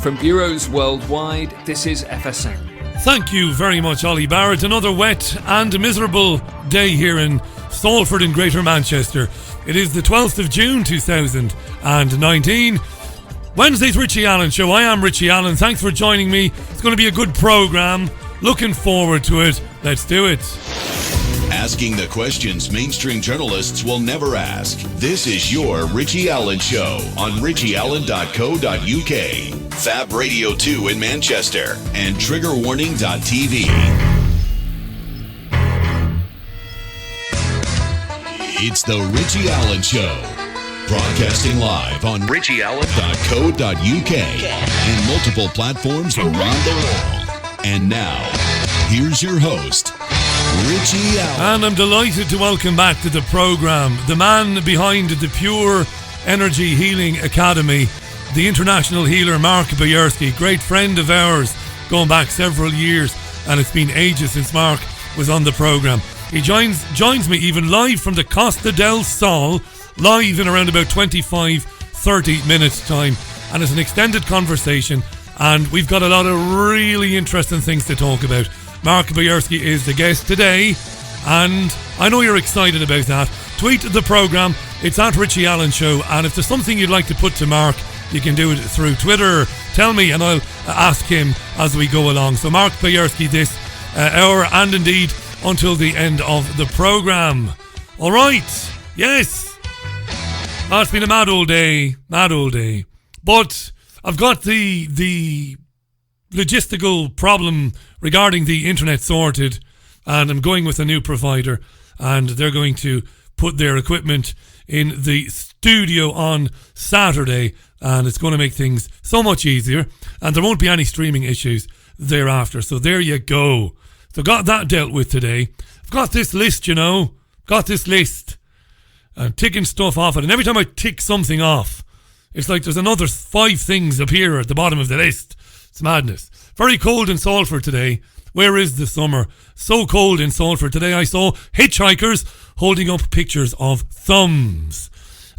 From bureaus worldwide, this is FSN. Thank you very much, Ollie Barrett. Another wet and miserable day here in Salford in Greater Manchester. It is the 12th of June 2019. Wednesday's Richie Allen Show. I am Richie Allen. Thanks for joining me. It's going to be a good programme. Looking forward to it. Let's do it. Asking the questions mainstream journalists will never ask. This is your Richie Allen Show on richieallen.co.uk, Fab Radio 2 in Manchester, and triggerwarning.tv. It's the Richie Allen Show, broadcasting live on richieallen.co.uk and multiple platforms around the world. And now, here's your host, Richie Allen. And I'm delighted to welcome back to the programme the man behind the Pure Energy Healing Academy, the international healer Mark Bajerski, great friend of ours going back several years, and it's been ages since Mark was on the programme. He joins me even live from the Costa del Sol, live in around about 25-30 minutes time, and it's an extended conversation, and we've got a lot of really interesting things to talk about. Mark Bajerski is the guest today, and I know you're excited about that. Tweet the programme, it's at Richie Allen Show, and if there's something you'd like to put to Mark, you can do it through Twitter. Tell me and I'll ask him as we go along. So Mark Bajerski this hour, and indeed until the end of the programme. Alright, yes. It's been a mad old day. But I've got the logistical problem regarding the internet sorted, and I'm going with a new provider, and they're going to put their equipment in the studio on Saturday, and it's going to make things so much easier, and there won't be any streaming issues thereafter. So there you go. So got that dealt with today. I've got this list, I'm ticking stuff off it, and every time I tick something off, it's like there's another 5 things appear at the bottom of the list. It's madness. Very cold in Salford today. Where is the summer? So cold in Salford today. I saw hitchhikers holding up pictures of thumbs.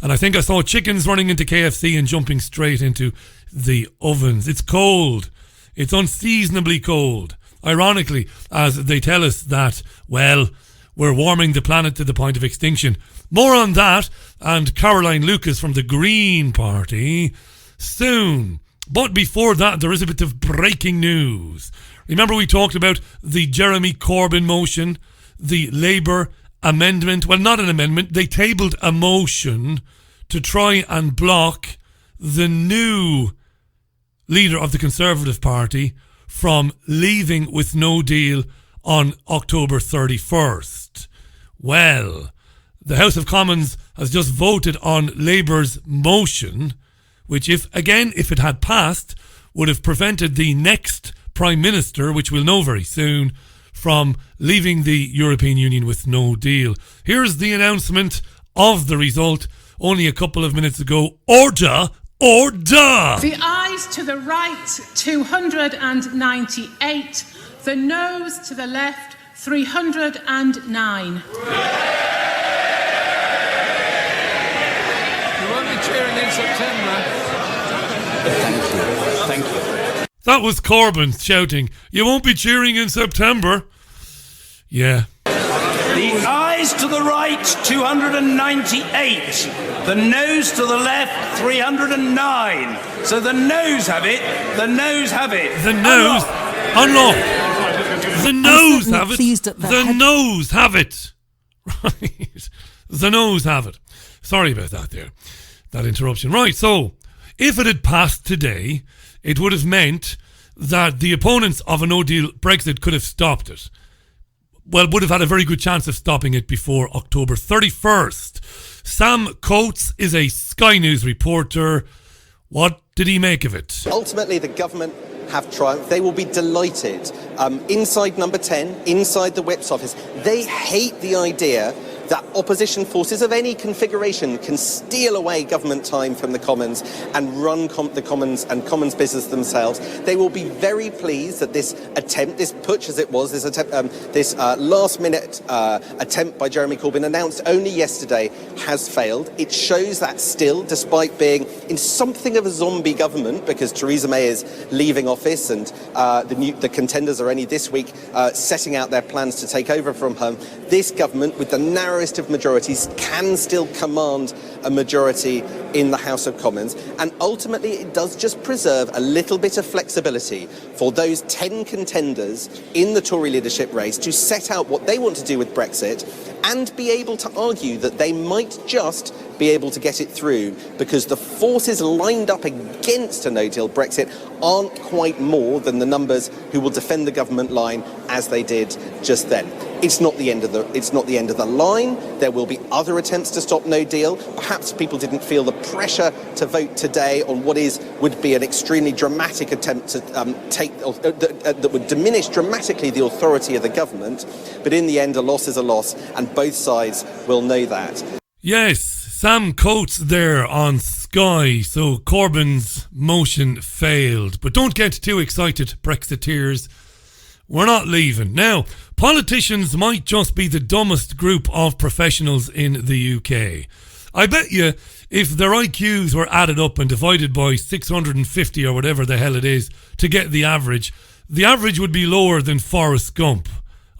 And I think I saw chickens running into KFC and jumping straight into the ovens. It's cold. It's unseasonably cold. Ironically, as they tell us that, well, we're warming the planet to the point of extinction. More on that and Caroline Lucas from the Green Party soon. But before that, there is a bit of breaking news. Remember we talked about the Jeremy Corbyn motion, the Labour amendment. Well, not an amendment. They tabled a motion to try and block the new leader of the Conservative Party from leaving with no deal on October 31st. Well, the House of Commons has just voted on Labour's motion, which if it had passed, would have prevented the next Prime Minister, which we'll know very soon, from leaving the European Union with no deal. Here's the announcement of the result only a couple of minutes ago. Order! The ayes to the right, 298. The noes to the left, 309. You won't be cheering in September. Thank you. That was Corbyn shouting, "You won't be cheering in September." Yeah. The ayes to the right, 298. The noes to the left, 309. So the noes have it. The noes have it. The noes. Unlock. The noes have it. The noes have it. Right. The noes have it. Sorry about that there. That interruption. Right, so if it had passed today, it would have meant that the opponents of a no-deal Brexit could have stopped it. Well, would have had a very good chance of stopping it before October 31st. Sam Coates is a Sky News reporter. What did he make of it? Ultimately, the government have triumphed. They will be delighted. Inside Number 10, inside the Whip's office, they hate the idea that opposition forces of any configuration can steal away government time from the Commons and run the Commons and Commons business themselves. They will be very pleased that this attempt, this putsch as it was, this last-minute attempt by Jeremy Corbyn, announced only yesterday, has failed. It shows that still, despite being in something of a zombie government, because Theresa May is leaving office and the contenders are only this week setting out their plans to take over from her, this government, with the narrowest of majorities, can still command a majority in the House of Commons. And ultimately, it does just preserve a little bit of flexibility for those 10 contenders in the Tory leadership race to set out what they want to do with Brexit and be able to argue that they might just be able to get it through because the forces lined up against a no-deal Brexit aren't quite more than the numbers who will defend the government line as they did just then. It's not the end of the line. There will be other attempts to stop no deal. Perhaps people didn't feel the pressure to vote today on what would be an extremely dramatic attempt to that would diminish dramatically the authority of the government. But in the end, a loss is a loss, and both sides will know that. Yes, Sam Coates there on Sky. So Corbyn's motion failed. But don't get too excited, Brexiteers. We're not leaving. Now, politicians might just be the dumbest group of professionals in the UK. I bet you if their IQs were added up and divided by 650 or whatever the hell it is to get the average would be lower than Forrest Gump.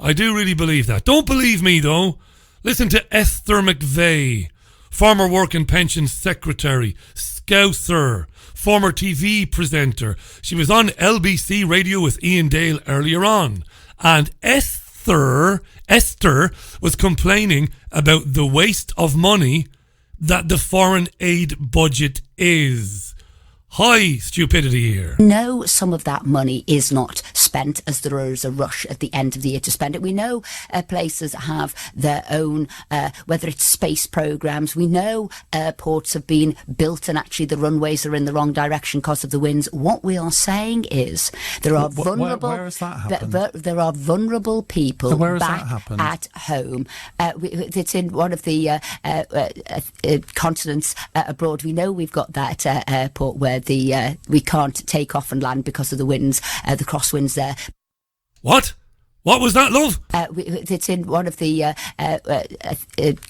I do really believe that. Don't believe me though. Listen to Esther McVeigh, former Work and Pensions Secretary, Scouser, former TV presenter. She was on LBC Radio with Ian Dale earlier on. And Esther was complaining about the waste of money that the foreign aid budget is. High stupidity here. No, some of that money is not spent as there is a rush at the end of the year to spend it. We know places have their own, whether it's space programs. We know airports have been built and actually the runways are in the wrong direction because of the winds. What we are saying is there are vulnerable. Where has that happened? There are vulnerable people So where has back that happened? at home. It's in one of the continents abroad. We know we've got that airport where we can't take off and land because of the winds, the crosswinds there. What? What was that, love? It's in one of the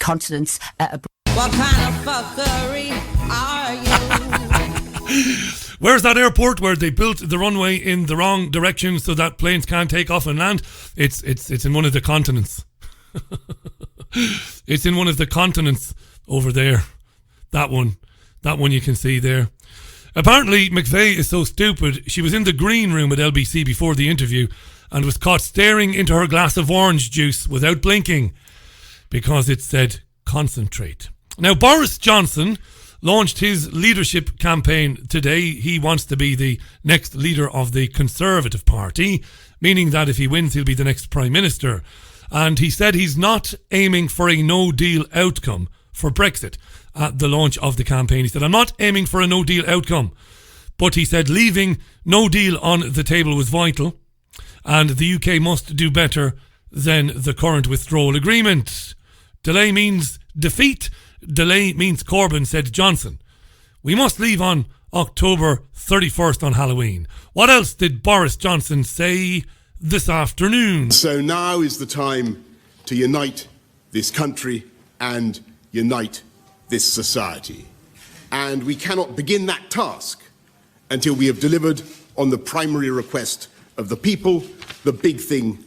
continents abroad. What kind of fuckery are you? Where's that airport where they built the runway in the wrong direction so that planes can't take off and land? It's in one of the continents. It's in one of the continents over there. That one you can see there. Apparently, McVeigh is so stupid, she was in the green room at LBC before the interview and was caught staring into her glass of orange juice without blinking because it said concentrate. Now, Boris Johnson launched his leadership campaign today. He wants to be the next leader of the Conservative Party, meaning that if he wins, he'll be the next Prime Minister. And he said he's not aiming for a no-deal outcome for Brexit at the launch of the campaign. He said, I'm not aiming for a no-deal outcome. But he said leaving no deal on the table was vital and the UK must do better than the current withdrawal agreement. Delay means defeat. Delay means Corbyn, said Johnson. We must leave on October 31st on Halloween. What else did Boris Johnson say this afternoon? So now is the time to unite this country and unite this society. And we cannot begin that task until we have delivered on the primary request of the people, the big thing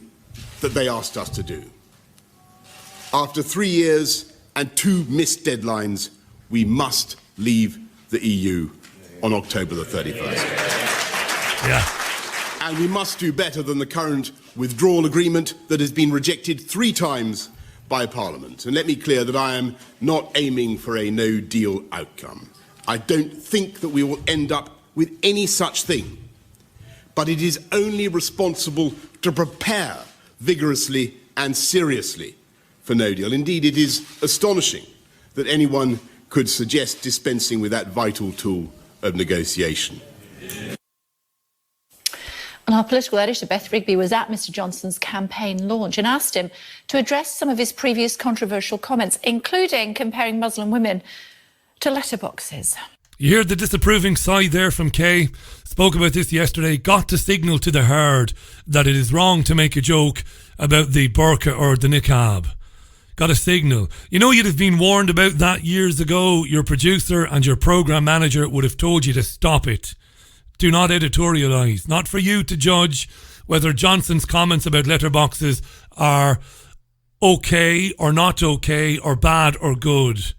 that they asked us to do. After 3 years and 2 missed deadlines, we must leave the EU on October the 31st. Yeah. And we must do better than the current withdrawal agreement that has been rejected 3 times by Parliament. And let me clear that I am not aiming for a no-deal outcome. I don't think that we will end up with any such thing. But it is only responsible to prepare vigorously and seriously for no deal. Indeed, it is astonishing that anyone could suggest dispensing with that vital tool of negotiation. And our political editor, Beth Rigby, was at Mr Johnson's campaign launch and asked him to address some of his previous controversial comments, including comparing Muslim women to letterboxes. You hear the disapproving side there from Kay. Spoke about this yesterday. Got to signal to the herd that it is wrong to make a joke about the burqa or the niqab. Got a signal. You know, you'd have been warned about that years ago. Your producer and your programme manager would have told you to stop it. Do not editorialise. Not for you to judge whether Johnson's comments about letterboxes are okay or not okay or bad or good.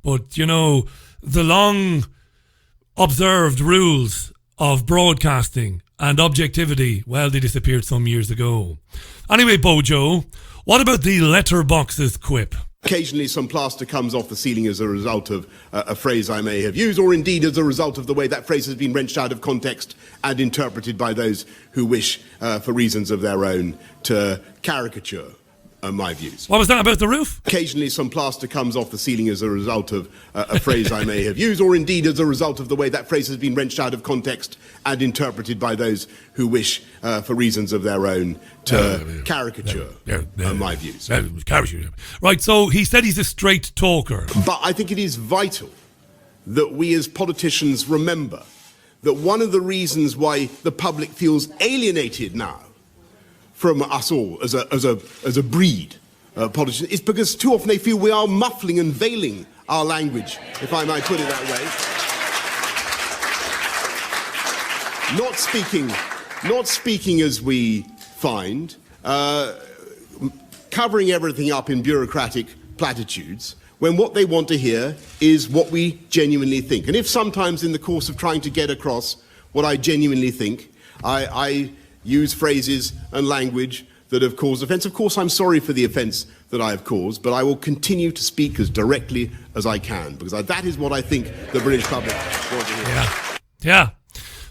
But, you know, the long observed rules of broadcasting and objectivity, well, they disappeared some years ago. Anyway, Bojo, what about the letterboxes quip? Occasionally some plaster comes off the ceiling as a result of a phrase I may have used, or indeed as a result of the way that phrase has been wrenched out of context and interpreted by those who wish, for reasons of their own, to caricature my views. What was that about the roof? Occasionally some plaster comes off the ceiling as a result of a phrase I may have used, or indeed as a result of the way that phrase has been wrenched out of context and interpreted by those who wish, for reasons of their own, to caricature my views. Right, so he said he's a straight talker. But I think it is vital that we as politicians remember that one of the reasons why the public feels alienated now from us all as a breed, politicians, is because too often they feel we are muffling and veiling our language, if I might put it that way. Not speaking as we find, covering everything up in bureaucratic platitudes, when what they want to hear is what we genuinely think. And if sometimes in the course of trying to get across what I genuinely think, I use phrases and language that have caused offence, of course I'm sorry for the offence that I have caused, but I will continue to speak as directly as I can, because that is what I think the British public want to hear. Yeah.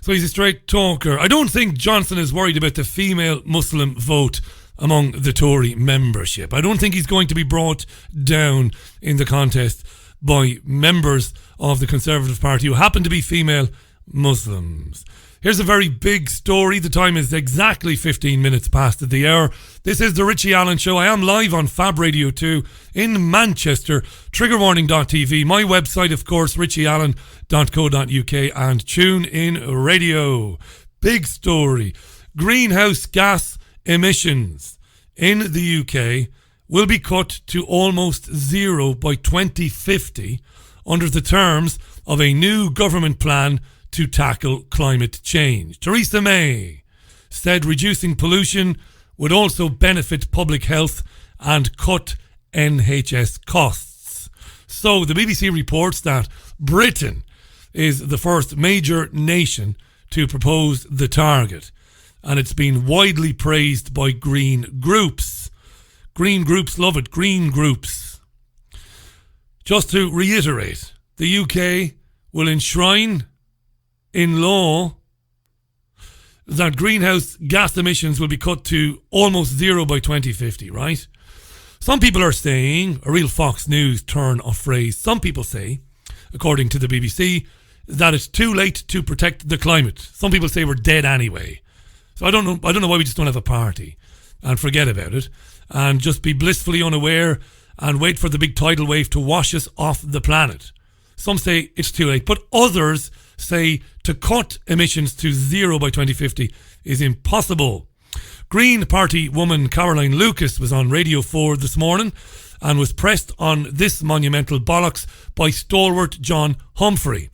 So he's a straight talker. I don't think Johnson is worried about the female Muslim vote among the Tory membership. I don't think he's going to be brought down in the contest by members of the Conservative Party who happen to be female Muslims. Here's a very big story. The time is exactly 15 minutes past the hour. This is the Richie Allen Show. I am live on Fab Radio 2 in Manchester. Triggerwarning.tv. My website, of course, richieallen.co.uk, and Tune In Radio. Big story. Greenhouse gas emissions in the UK will be cut to almost zero by 2050 under the terms of a new government plan to tackle climate change. Theresa May said reducing pollution would also benefit public health and cut NHS costs. So the BBC reports that Britain is the first major nation to propose the target, and it's been widely praised by green groups. Green groups love it. Green groups. Just to reiterate, the UK will enshrine in law that greenhouse gas emissions will be cut to almost zero by 2050, right? Some people are saying, a real Fox News turn of phrase, some people say, according to the BBC, that it's too late to protect the climate. Some people say we're dead anyway. So I don't know why we just don't have a party and forget about it and just be blissfully unaware and wait for the big tidal wave to wash us off the planet. Some say it's too late, but others say to cut emissions to zero by 2050 is impossible. Green Party woman Caroline Lucas was on Radio 4 this morning and was pressed on this monumental bollocks by stalwart John Humphrey.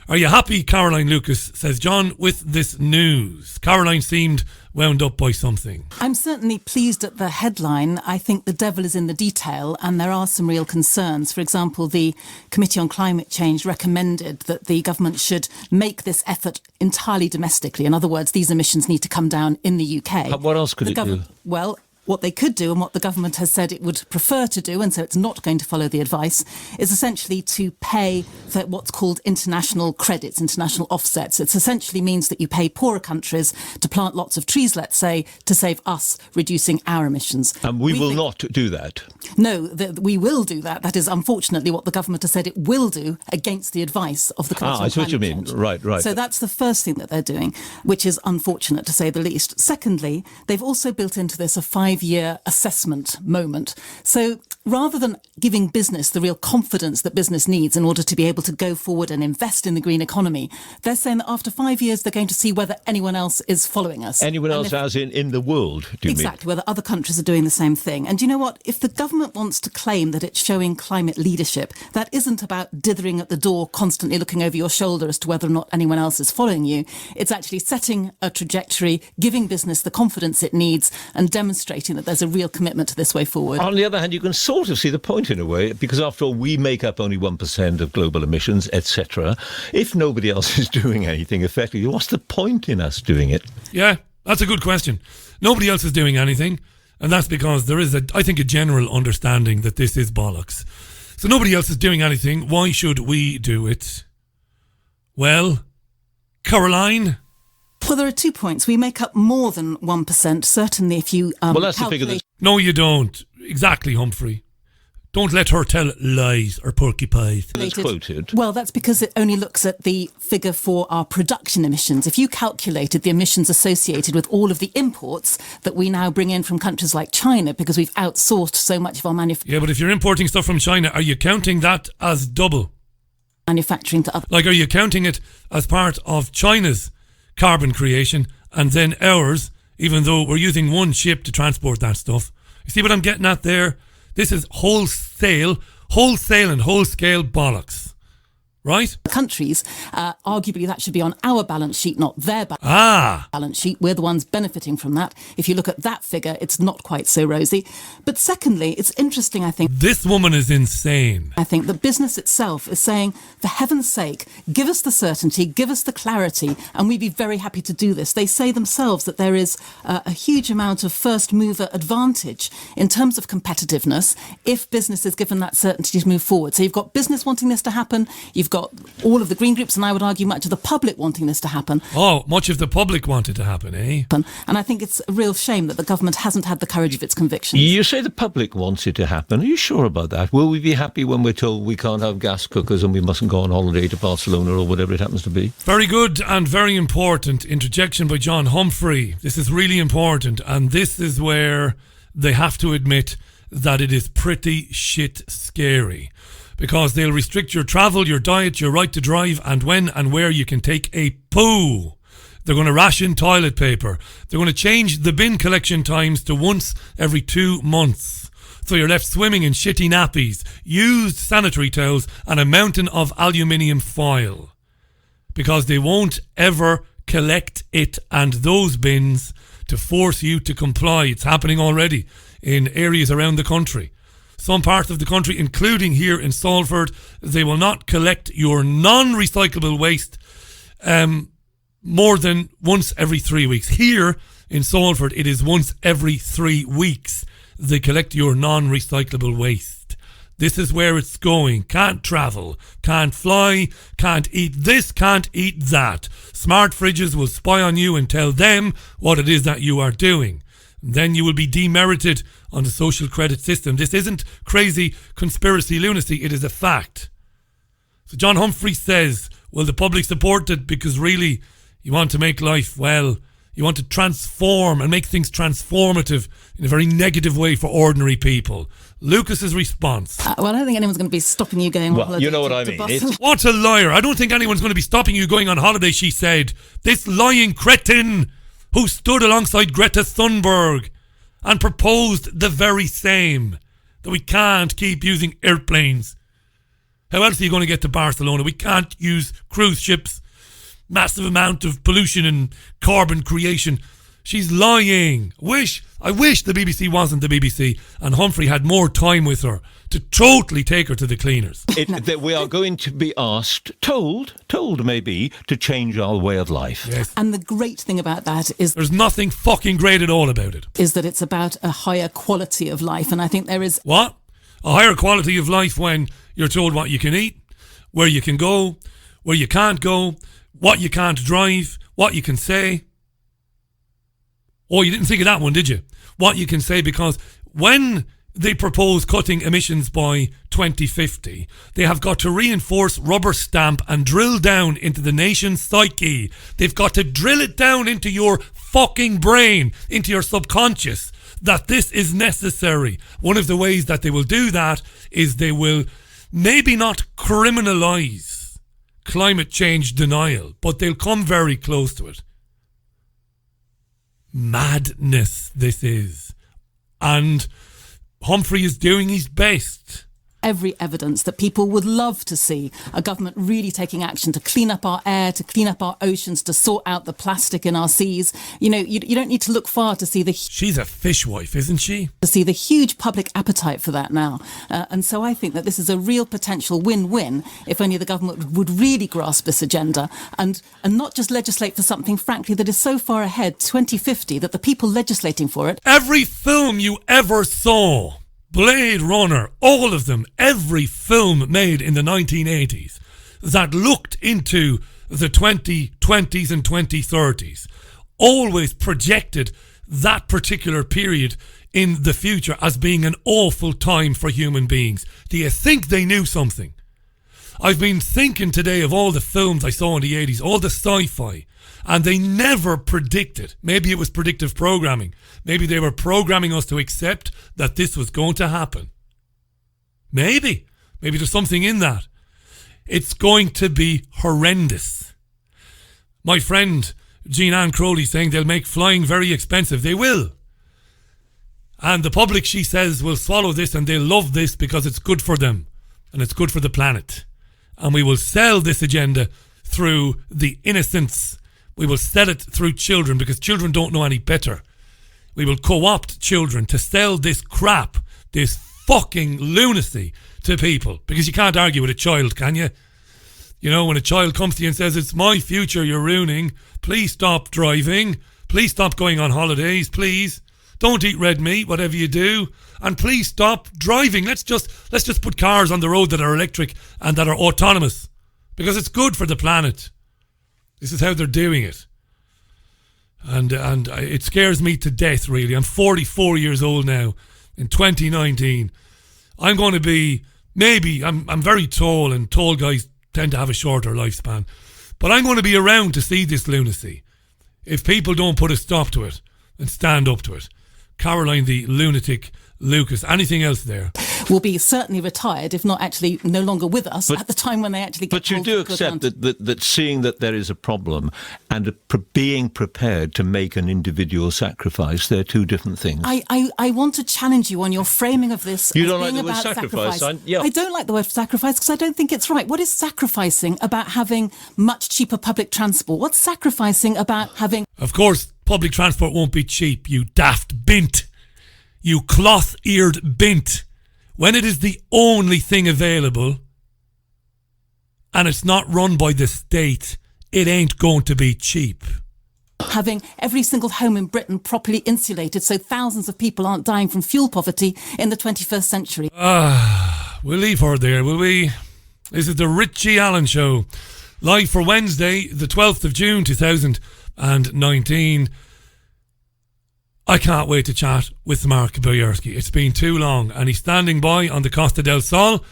Are you happy, Caroline Lucas, says John, with this news? Caroline seemed wound up by something. I'm certainly pleased at the headline. I think the devil is in the detail and there are some real concerns. For example, the Committee on Climate Change recommended that the government should make this effort entirely domestically. In other words, these emissions need to come down in the UK. What else could it do? Well, what they could do, and what the government has said it would prefer to do, and so it's not going to follow the advice, is essentially to pay for what's called international credits, international offsets. It essentially means that you pay poorer countries to plant lots of trees, let's say, to save us reducing our emissions. And we will not do that. No, we will do that. That is unfortunately what the government has said it will do against the advice of the Commission. I see what you mean. Right. So that's the first thing that they're doing, which is unfortunate to say the least. Secondly, they've also built into this a 5-year assessment moment. So rather than giving business the real confidence that business needs in order to be able to go forward and invest in the green economy, they're saying that after 5 years they're going to see whether anyone else is following us. Anyone else as in the world, do you mean? Exactly, whether other countries are doing the same thing. And you know what? If the government wants to claim that it's showing climate leadership, that isn't about dithering at the door, constantly looking over your shoulder as to whether or not anyone else is following you. It's actually setting a trajectory, giving business the confidence it needs, and demonstrating that there's a real commitment to this way forward. On the other hand, you can sort of see the point in a way, because after all, we make up only 1% of global emissions, etc. If nobody else is doing anything effectively, what's the point in us doing it? Yeah, that's a good question. Nobody else is doing anything, and that's because there is, I think, a general understanding that this is bollocks. So nobody else is doing anything. Why should we do it? Well, Caroline? Well, there are 2 points. We make up more than 1%, certainly if you well, that's the figure that's... No, you don't. Exactly, Humphrey. Don't let her tell lies or porcupines. That's quoted. Well, that's because it only looks at the figure for our production emissions. If you calculated the emissions associated with all of the imports that we now bring in from countries like China, because we've outsourced so much of our manufacturing. Yeah, but if you're importing stuff from China, are you counting that as double? Manufacturing to other... Like, are you counting it as part of China's carbon creation and then ours, even though we're using one ship to transport that stuff? You see what I'm getting at there? This is wholesale and whole-scale bollocks, right? Countries, arguably that should be on our balance sheet, not their balance sheet. We're the ones benefiting from that. If you look at that figure, it's not quite so rosy. But secondly, it's interesting, I think... This woman is insane. I think the business itself is saying, for heaven's sake, give us the certainty, give us the clarity, and we'd be very happy to do this. They say themselves that there is a huge amount of first-mover advantage in terms of competitiveness if business is given that certainty to move forward. So you've got business wanting this to happen, you've got all of the green groups, and I would argue much of the public wanting this to happen. Oh, much of the public want it to happen, eh? And I think it's a real shame that the government hasn't had the courage of its convictions. You say the public wants it to happen. Are you sure about that? Will we be happy when we're told we can't have gas cookers and we mustn't go on holiday to Barcelona or whatever it happens to be? Very good and very important interjection by John Humphrey. This is really important, and this is where they have to admit that it is pretty shit scary. Because they'll restrict your travel, your diet, your right to drive, and when and where you can take a poo. They're going to ration toilet paper. They're going to change the bin collection times to once every 2 months. So you're left swimming in shitty nappies, used sanitary towels, and a mountain of aluminium foil. Because they won't ever collect it and those bins to force you to comply. It's happening already in areas around the country. Some parts of the country, including here in Salford, they will not collect your non-recyclable waste more than once every 3 weeks. Here in Salford, it is once every 3 weeks they collect your non-recyclable waste. This is where it's going. Can't travel, can't fly, can't eat this, can't eat that. Smart fridges will spy on you and tell them what it is that you are doing. Then you will be demerited on the social credit system. This isn't crazy conspiracy lunacy, it is a fact. So John Humphrey says, will the public support it because really you want to make life, well, you want to transform and make things transformative in a very negative way for ordinary people. Lucas's response. Well, I don't think anyone's going to be stopping you going on holiday. You know what I mean. What a liar. I don't think anyone's going to be stopping you going on holiday, she said. This lying cretin who stood alongside Greta Thunberg and proposed the very same, that we can't keep using airplanes. How else are you going to get to Barcelona? We can't use cruise ships. Massive amount of pollution and carbon creation. She's lying. I wish the BBC wasn't the BBC and Humphrey had more time with her to totally take her to the cleaners. That we are going to be asked, told maybe, to change our way of life. Yes. And the great thing about that is there's nothing fucking great at all about it. Is that it's about a higher quality of life. And I think there is... What? A higher quality of life when you're told what you can eat, where you can go, where you can't go, what you can't drive, what you can say. Oh, you didn't think of that one, did you? What you can say, because when they propose cutting emissions by 2050, they have got to reinforce, rubber stamp and drill down into the nation's psyche. They've got to drill it down into your fucking brain, into your subconscious, that this is necessary. One of the ways that they will do that is they will maybe not criminalise climate change denial, but they'll come very close to it. Madness this is. And Humphrey is doing his best. Every evidence that people would love to see a government really taking action to clean up our air, to clean up our oceans, to sort out the plastic in our seas. You know, you don't need to look far to see She's a fishwife, isn't she? To see the huge public appetite for that now. And so I think that this is a real potential win-win if only the government would really grasp this agenda and not just legislate for something, frankly, that is so far ahead, 2050, that the people legislating for it... Every film you ever saw... Blade Runner, all of them, every film made in the 1980s that looked into the 2020s and 2030s always projected that particular period in the future as being an awful time for human beings. Do you think they knew something? I've been thinking today of all the films I saw in the 80s, all the sci-fi, and they never predicted. Maybe it was predictive programming. Maybe they were programming us to accept that this was going to happen. Maybe there's something in that. It's going to be horrendous. My friend Jean Ann Crowley saying they'll make flying very expensive. They will. And the public, she says, will swallow this and they'll love this because it's good for them and it's good for the planet. And we will sell this agenda through the innocents. We will sell it through children because children don't know any better. We will co-opt children to sell this crap, this fucking lunacy to people. Because you can't argue with a child, can you? You know, when a child comes to you and says, it's my future you're ruining, please stop driving, please stop going on holidays, please. Don't eat red meat, whatever you do. And please stop driving. Let's just put cars on the road that are electric and that are autonomous. Because it's good for the planet. This is how they're doing it. And it scares me to death, really. I'm 44 years old now in 2019. I'm going to be, maybe, I'm very tall and tall guys tend to have a shorter lifespan. But I'm going to be around to see this lunacy. If people don't put a stop to it and stand up to it. Caroline the lunatic Lucas, anything else there? Will be certainly retired, if not actually no longer with us at the time when they actually get But you do accept that seeing that there is a problem and being prepared to make an individual sacrifice, they're two different things. I want to challenge you on your framing of this. You as don't like being the word about sacrifice? I don't like the word sacrifice because I don't think it's right. What is sacrificing about having much cheaper public transport? What's sacrificing about having... Of course, public transport won't be cheap, you daft bint. You cloth-eared bint. When it is the only thing available and it's not run by the state, it ain't going to be cheap. Having every single home in Britain properly insulated so thousands of people aren't dying from fuel poverty in the 21st century. We'll leave her there, will we? This is the Richie Allen Show, live for Wednesday, the 12th of June 2019. I can't wait to chat with Mark Bajerski. It's been too long, and he's standing by on the Costa del Sol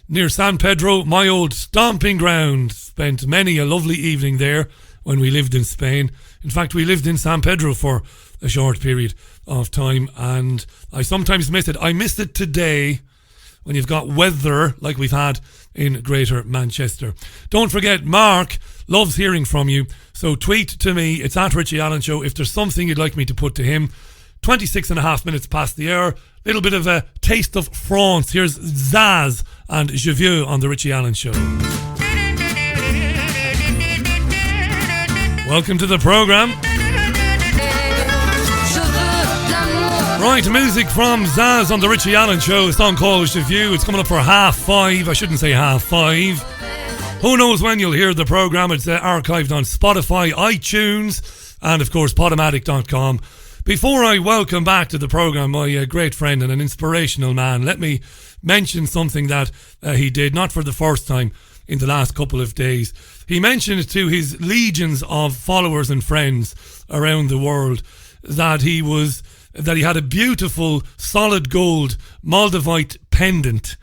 near San Pedro, my old stomping ground. Spent many a lovely evening there when we lived in Spain. In fact, we lived in San Pedro for a short period of time, and I sometimes miss it. I miss it today when you've got weather like we've had in Greater Manchester. Don't forget, Mark loves hearing from you, so tweet to me. It's at Richie Allen Show if there's something you'd like me to put to him. 26 and a half minutes past the hour. Little bit of a taste of France. Here's Zaz and Je Vieux on the Richie Allen Show. Welcome to the programme. Right, music from Zaz on the Richie Allen Show. A song called The View. It's coming up for 5:30. I shouldn't say 5:30. Who knows when you'll hear the programme. It's archived on Spotify, iTunes, and of course Podomatic.com. Before I welcome back to the programme my great friend and an inspirational man, let me mention something that he did, not for the first time in the last couple of days. He mentioned to his legions of followers and friends around the world that he had a beautiful solid gold Moldavite pendant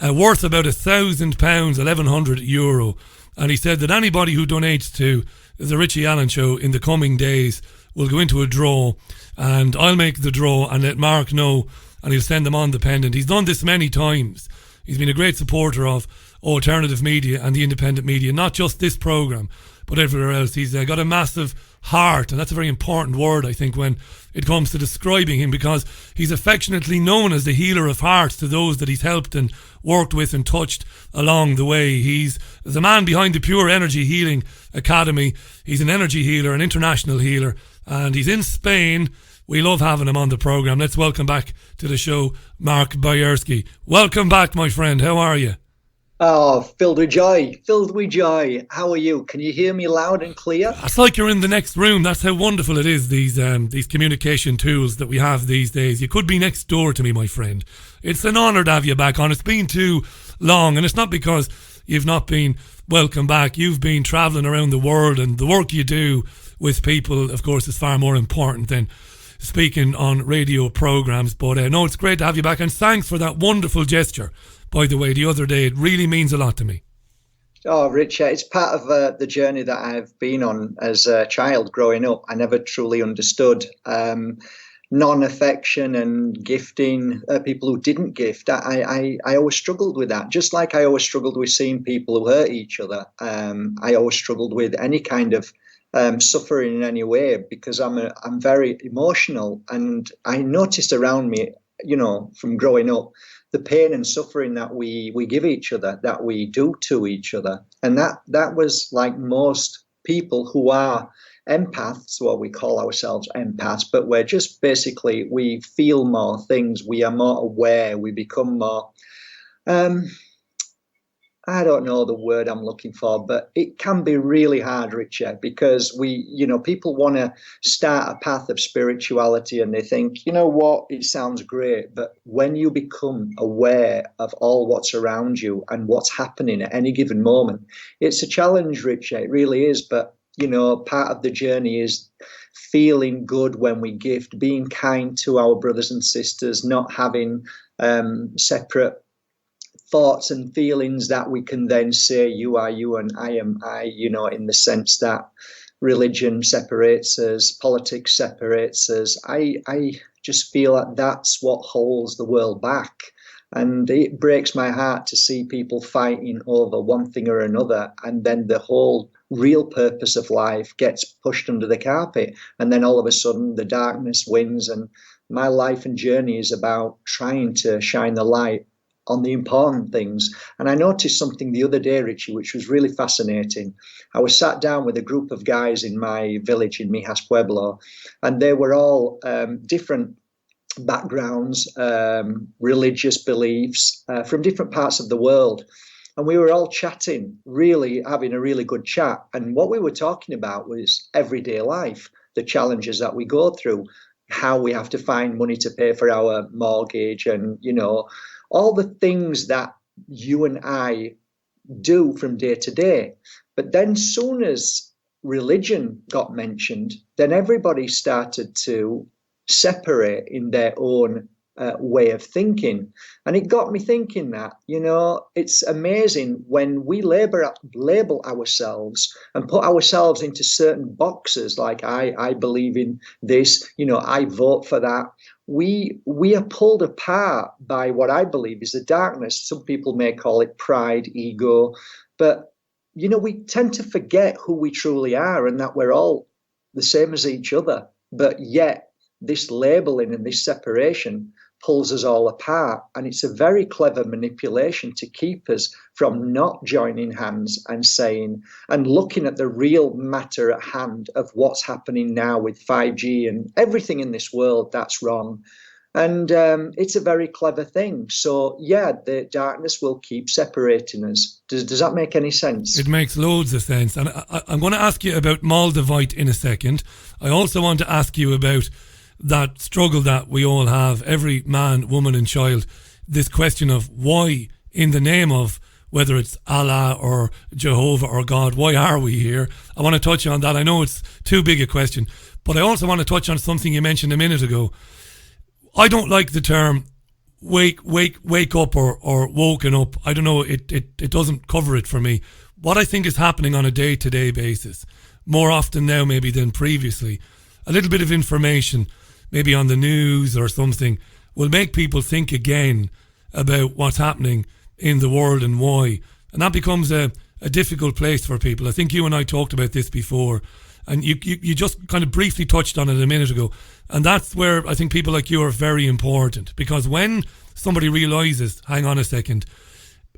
worth about £1,000, €1,100, and he said that anybody who donates to the Richie Allen Show in the coming days will go into a draw, and I'll make the draw and let Mark know, and he'll send them on the pendant. He's done this many times. He's been a great supporter of alternative media and the independent media, not just this programme but everywhere else. He's got a massive heart, and that's a very important word, I think, when it comes to describing him, because he's affectionately known as the healer of hearts to those that he's helped and worked with and touched along the way. He's the man behind the Pure Energy Healing Academy. He's an energy healer, an international healer, and he's in Spain. We love having him on the programme. Let's welcome back to the show Mark Bajerski. Welcome back, my friend. How are you? Oh, filled with joy. How are you? Can you hear me loud and clear? It's like you're in the next room. That's how wonderful it is, these communication tools that we have these days. You could be next door to me, my friend. It's an honour to have you back on. It's been too long, and it's not because you've not been welcome back. You've been travelling around the world, and the work you do with people, of course, is far more important than speaking on radio programmes. But no, it's great to have you back, and thanks for that wonderful gesture, by the way, the other day. It really means a lot to me. Oh, Richard, it's part of the journey that I've been on as a child growing up. I never truly understood non-affection and gifting people who didn't gift. I always struggled with that, just like I always struggled with seeing people who hurt each other. I always struggled with any kind of suffering in any way, because I'm very emotional, and I noticed around me, from growing up, the pain and suffering that we give each other, that we do to each other. And that was like most people who are empaths, what we call ourselves empaths, but we're just basically, we feel more things, we are more aware, we become more, I don't know the word I'm looking for, but it can be really hard, Richard, because people want to start a path of spirituality and they think, you know what, it sounds great. But when you become aware of all what's around you and what's happening at any given moment, it's a challenge, Richard. It really is. But, part of the journey is feeling good when we gift, being kind to our brothers and sisters, not having separate thoughts and feelings that we can then say you are you and I am I, in the sense that religion separates us, politics separates us. I just feel that that's what holds the world back. And it breaks my heart to see people fighting over one thing or another, and then the whole real purpose of life gets pushed under the carpet, and then all of a sudden the darkness wins. And my life and journey is about trying to shine the light on the important things. And I noticed something the other day, Richie, which was really fascinating. I was sat down with a group of guys in my village in Mijas Pueblo, and they were all different backgrounds, religious beliefs, from different parts of the world. And we were all chatting, really having a really good chat. And what we were talking about was everyday life, the challenges that we go through, how we have to find money to pay for our mortgage, and, all the things that you and I do from day to day. But then soon as religion got mentioned, then everybody started to separate in their own way of thinking. And it got me thinking that, it's amazing when we label ourselves and put ourselves into certain boxes, like I believe in this, I vote for that. We are pulled apart by what I believe is the darkness. Some people may call it pride, ego, but we tend to forget who we truly are and that we're all the same as each other. But yet this labeling and this separation pulls us all apart, and it's a very clever manipulation to keep us from not joining hands and saying and looking at the real matter at hand of what's happening now with 5G and everything in this world that's wrong, And it's a very clever thing. So, yeah, the darkness will keep separating us. Does that make any sense? It makes loads of sense. And I'm going to ask you about Moldavite in a second. I also want to ask you about that struggle that we all have, every man, woman and child, this question of why, in the name of whether it's Allah or Jehovah or God, why are we here? I want to touch on that. I know it's too big a question, but I also want to touch on something you mentioned a minute ago. I don't like the term wake up or woken up. I don't know, it doesn't cover it for me. What I think is happening on a day-to-day basis, more often now maybe than previously, a little bit of information, maybe on the news or something, will make people think again about what's happening in the world and why. And that becomes a difficult place for people. I think you and I talked about this before, and you just kind of briefly touched on it a minute ago. And that's where I think people like you are very important, because when somebody realises, hang on a second,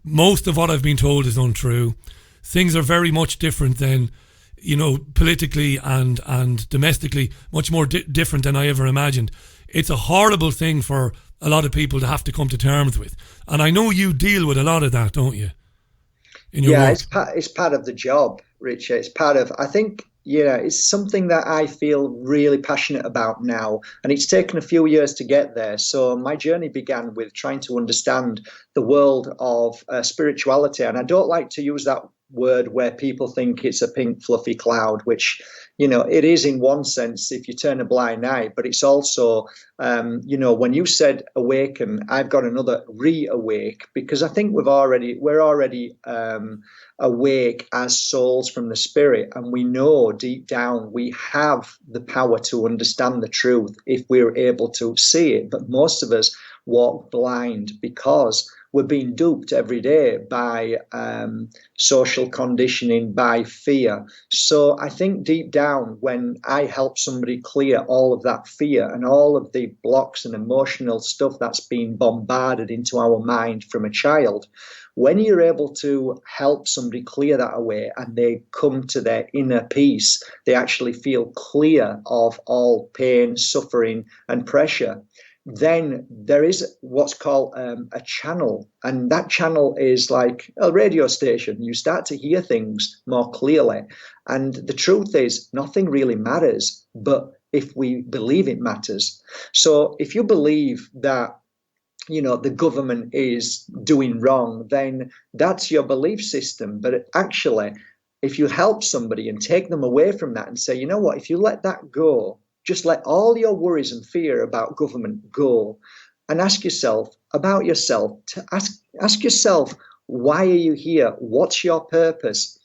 most of what I've been told is untrue, things are very much different than, you know, politically and domestically, much more different than I ever imagined. It's a horrible thing for a lot of people to have to come to terms with. And I know you deal with a lot of that, don't you? In your work. It's part of the job, Richard. It's part of, I think, it's something that I feel really passionate about now. And it's taken a few years to get there. So my journey began with trying to understand the world of spirituality. And I don't like to use that word where people think it's a pink fluffy cloud, which, it is in one sense if you turn a blind eye, but it's also, when you said awaken, I've got another reawake, because I think we're already awake as souls from the spirit, and we know deep down we have the power to understand the truth if we're able to see it. But most of us walk blind because we're being duped every day by social conditioning, by fear. So I think deep down, when I help somebody clear all of that fear and all of the blocks and emotional stuff that's been bombarded into our mind from a child, when you're able to help somebody clear that away and they come to their inner peace, they actually feel clear of all pain, suffering, and pressure. Then there is what's called a channel, and that channel is like a radio station. You start to hear things more clearly, and the truth is nothing really matters, but if we believe it matters. So if you believe that the government is doing wrong, then that's your belief system. But actually, if you help somebody and take them away from that and say, you know what, if you let that go, just let all your worries and fear about government go, and ask yourself about yourself. Ask yourself, why are you here? What's your purpose?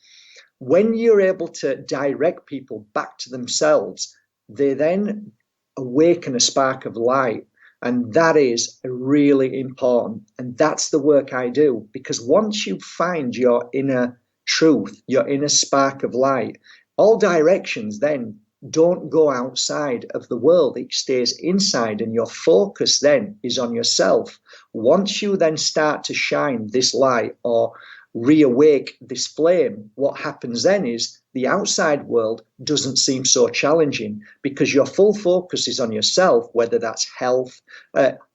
When you're able to direct people back to themselves, they then awaken a spark of light. And that is really important. And that's the work I do, because once you find your inner truth, your inner spark of light, all directions then don't go outside of the world. It stays inside, and your focus then is on yourself. Once you then start to shine this light or reawake this flame, what happens then is the outside world doesn't seem so challenging, because your full focus is on yourself, whether that's health,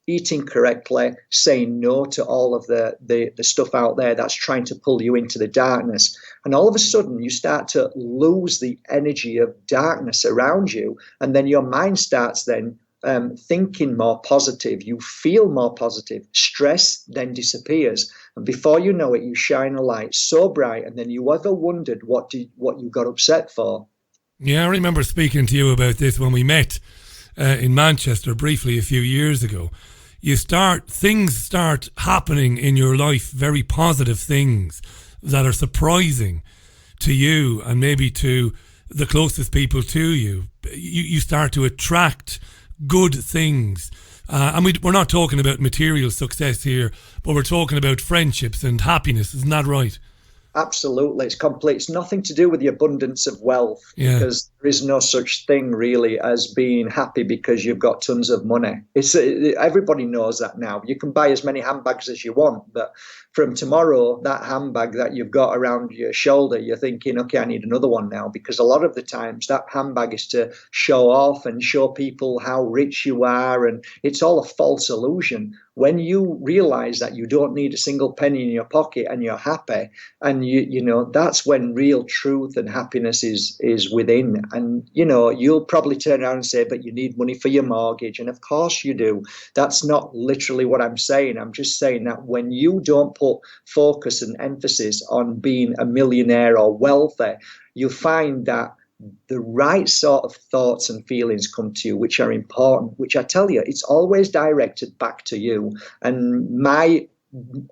eating correctly, saying no to all of the stuff out there that's trying to pull you into the darkness. And all of a sudden you start to lose the energy of darkness around you, and then your mind starts then thinking more positive. You feel more positive. Stress then disappears, and before you know it, you shine a light so bright, and then you ever wondered what you got upset for. Yeah, I remember speaking to you about this when we met in Manchester briefly a few years ago. Things start happening in your life, very positive things that are surprising to you and maybe to the closest people to you. You start to attract good things. And we're not talking about material success here, but we're talking about friendships and happiness. Isn't that right? Absolutely. It's complete. It's nothing to do with the abundance of wealth, because There is no such thing really as being happy because you've got tons of money. Everybody knows that now. You can buy as many handbags as you want, but from tomorrow, that handbag that you've got around your shoulder, you're thinking, okay, I need another one now, because a lot of the times that handbag is to show off and show people how rich you are, and it's all a false illusion. When you realize that you don't need a single penny in your pocket and you're happy, and you know, that's when real truth and happiness is within. And you know, you'll probably turn around and say, but you need money for your mortgage, and of course you do. That's not literally what I'm saying. I'm just saying that when you don't put focus and emphasis on being a millionaire or wealthy, you find that the right sort of thoughts and feelings come to you, which are important, which I tell you, it's always directed back to you. And my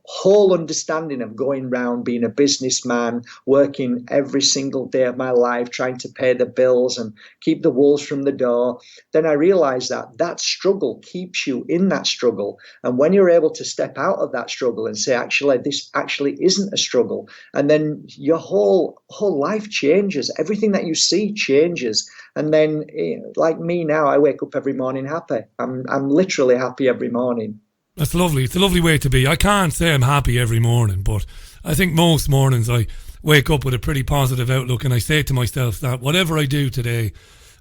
whole understanding of going around being a businessman, working every single day of my life, trying to pay the bills and keep the wolves from the door, then I realized that that struggle keeps you in that struggle. And when you're able to step out of that struggle and say, actually, this actually isn't a struggle, and then your whole life changes. Everything that you see changes. And then, like me now, I wake up every morning happy. I'm literally happy every morning. That's lovely. It's a lovely way to be. I can't say I'm happy every morning, but I think most mornings I wake up with a pretty positive outlook, and I say to myself that whatever I do today,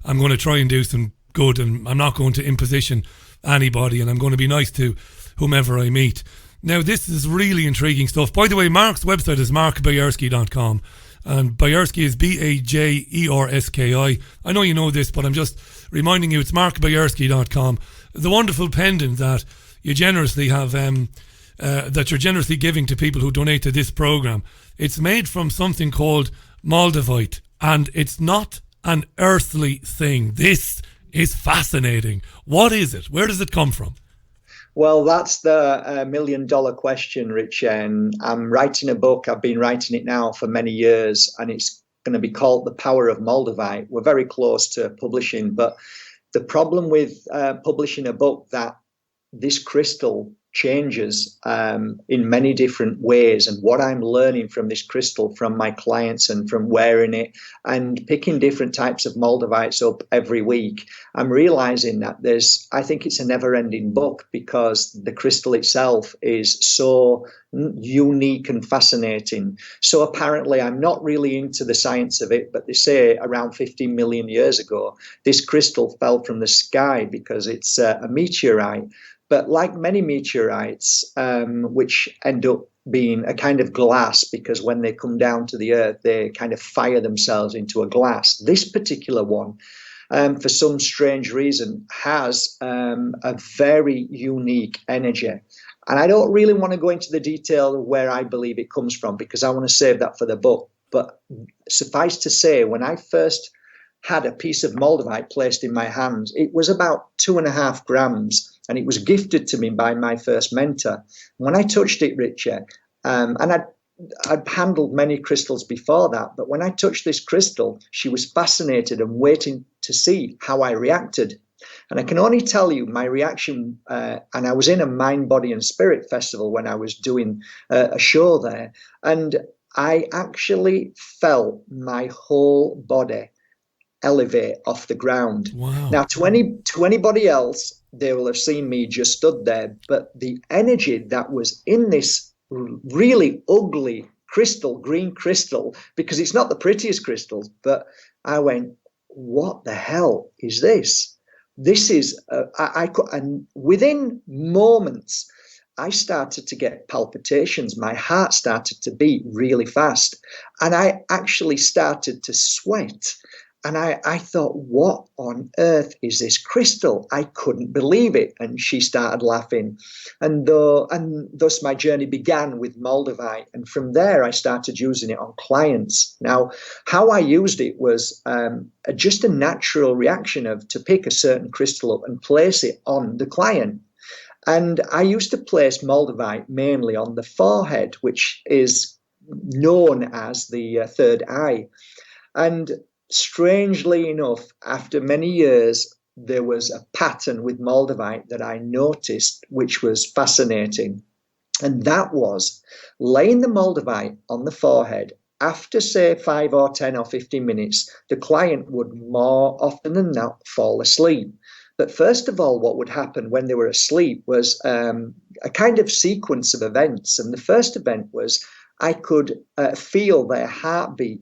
I'm going to try and do some good, and I'm not going to imposition anybody, and I'm going to be nice to whomever I meet. Now, this is really intriguing stuff. By the way, Mark's website is markbajerski.com, and Bajerski is Bajerski. I know you know this, but I'm just reminding you, it's markbajerski.com. The wonderful pendant that you generously have, that you're generously giving to people who donate to this program. It's made from something called Moldavite, and it's not an earthly thing. This is fascinating. What is it? Where does it come from? Well, that's the $1 million question, Rich. And I'm writing a book. I've been writing it now for many years, and it's going to be called The Power of Moldavite. We're very close to publishing, but the problem with publishing a book that this crystal changes in many different ways, and what I'm learning from this crystal from my clients and from wearing it and picking different types of Moldavites up every week, I'm realizing that I think it's a never-ending book, because the crystal itself is so unique and fascinating. So apparently I'm not really into the science of it, but they say around 15 million years ago this crystal fell from the sky because it's a meteorite. But like many meteorites, which end up being a kind of glass, because when they come down to the earth, they kind of fire themselves into a glass. This particular one, for some strange reason, has a very unique energy. And I don't really want to go into the detail of where I believe it comes from, because I want to save that for the book. But suffice to say, when I first had a piece of Moldavite placed in my hands, it was about 2.5 grams. And it was gifted to me by my first mentor. When I touched it, Richard, and I'd handled many crystals before that, but when I touched this crystal, she was fascinated and waiting to see how I reacted. And I can only tell you my reaction, and I was in a Mind, Body and Spirit festival when I was doing a show there, and I actually felt my whole body elevate off the ground. Wow. Now, to anybody else, they will have seen me just stood there, but the energy that was in this really ugly crystal, green crystal, because it's not the prettiest crystals, but I went, what the hell is this? This is, and within moments, I started to get palpitations. My heart started to beat really fast, and I actually started to sweat. And I thought, what on earth is this crystal? I couldn't believe it. And she started laughing. And thus my journey began with Moldavite. And from there, I started using it on clients. Now, how I used it was just a natural reaction to pick a certain crystal up and place it on the client. And I used to place Moldavite mainly on the forehead, which is known as the third eye. And strangely enough, after many years, there was a pattern with Moldavite that I noticed, which was fascinating. And that was laying the Moldavite on the forehead after, say, 5 or 10 or 15 minutes, the client would more often than not fall asleep. But first of all, what would happen when they were asleep was a kind of sequence of events. And the first event was I could feel their heartbeat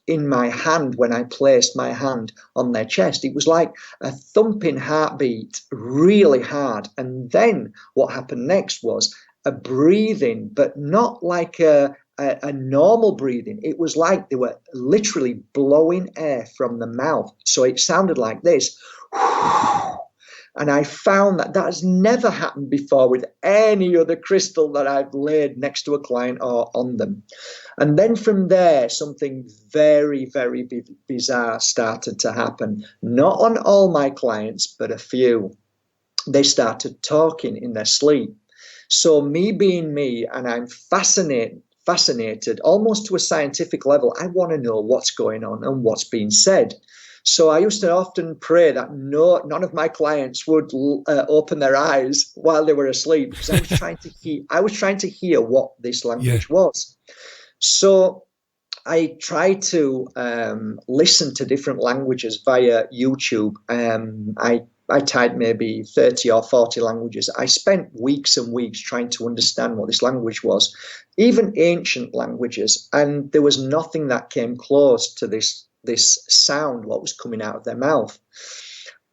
in my hand when I placed my hand on their chest. It was like a thumping heartbeat, really hard. And then what happened next was a breathing, but not like a normal breathing. It was like they were literally blowing air from the mouth. So it sounded like this. And I found that has never happened before with any other crystal that I've laid next to a client or on them. And then from there, something very, very bizarre started to happen. Not on all my clients, but a few. They started talking in their sleep. So me being me, and I'm fascinated almost to a scientific level, I want to know what's going on and what's being said. So I used to often pray that none of my clients would open their eyes while they were asleep, because I was trying to hear what this language was. So I tried to listen to different languages via YouTube. I typed maybe 30 or 40 languages. I spent weeks and weeks trying to understand what this language was, even ancient languages, and there was nothing that came close to this sound, what was coming out of their mouth.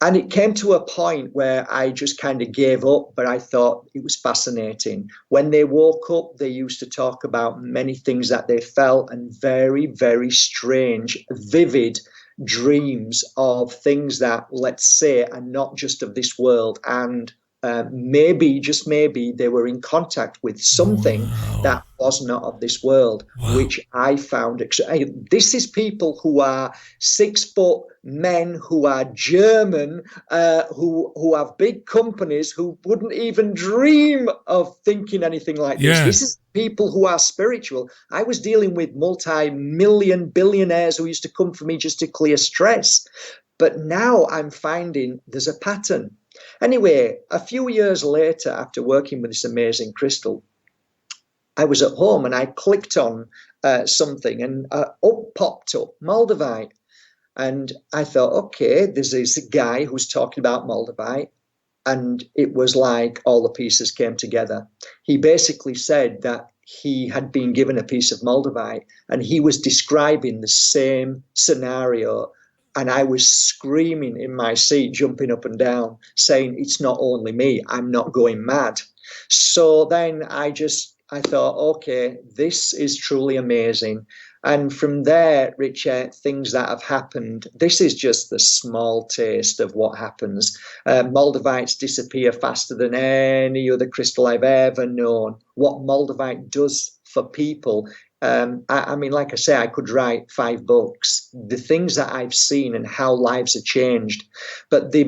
And it came to a point where I just kind of gave up, but I thought it was fascinating. When they woke up, they used to talk about many things that they felt, and very, very strange, vivid dreams of things that, let's say, are not just of this world. And maybe, just maybe, they were in contact with something that was not of this world, which I found. This is people who are 6 foot men, who are German, who have big companies, who wouldn't even dream of thinking anything like this. Yeah. This is people who are spiritual. I was dealing with multi-million billionaires who used to come for me just to clear stress. But now I'm finding there's a pattern. Anyway, a few years later, after working with this amazing crystal, I was at home and I clicked on something, and up popped up Moldavite. And I thought, okay, there's this guy who's talking about Moldavite. And it was like all the pieces came together. He basically said that he had been given a piece of Moldavite, and he was describing the same scenario. And I was screaming in my seat, jumping up and down, saying, it's not only me, I'm not going mad. So then I thought, okay, this is truly amazing. And from there, Richard, things that have happened, this is just the small taste of what happens. Moldavites disappear faster than any other crystal I've ever known. What Moldavite does for people, I mean, like I say, I could write 5 books, the things that I've seen and how lives are changed. But the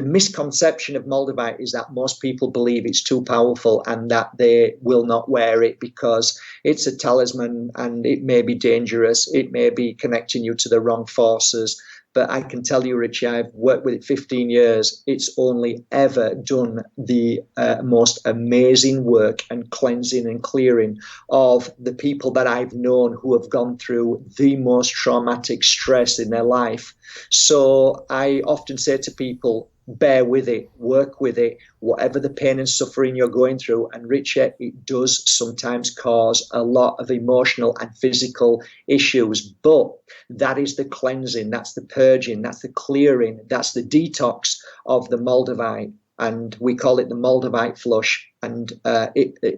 misconception of Moldavite is that most people believe it's too powerful and that they will not wear it because it's a talisman and it may be dangerous. It may be connecting you to the wrong forces. But I can tell you, Richie, I've worked with it 15 years. It's only ever done the most amazing work and cleansing and clearing of the people that I've known who have gone through the most traumatic stress in their life. So I often say to people, bear with it, work with it, whatever the pain and suffering you're going through. And Richard, it does sometimes cause a lot of emotional and physical issues, but that is the cleansing, that's the purging, that's the clearing, that's the detox of the Moldavite. And we call it the Moldavite flush. And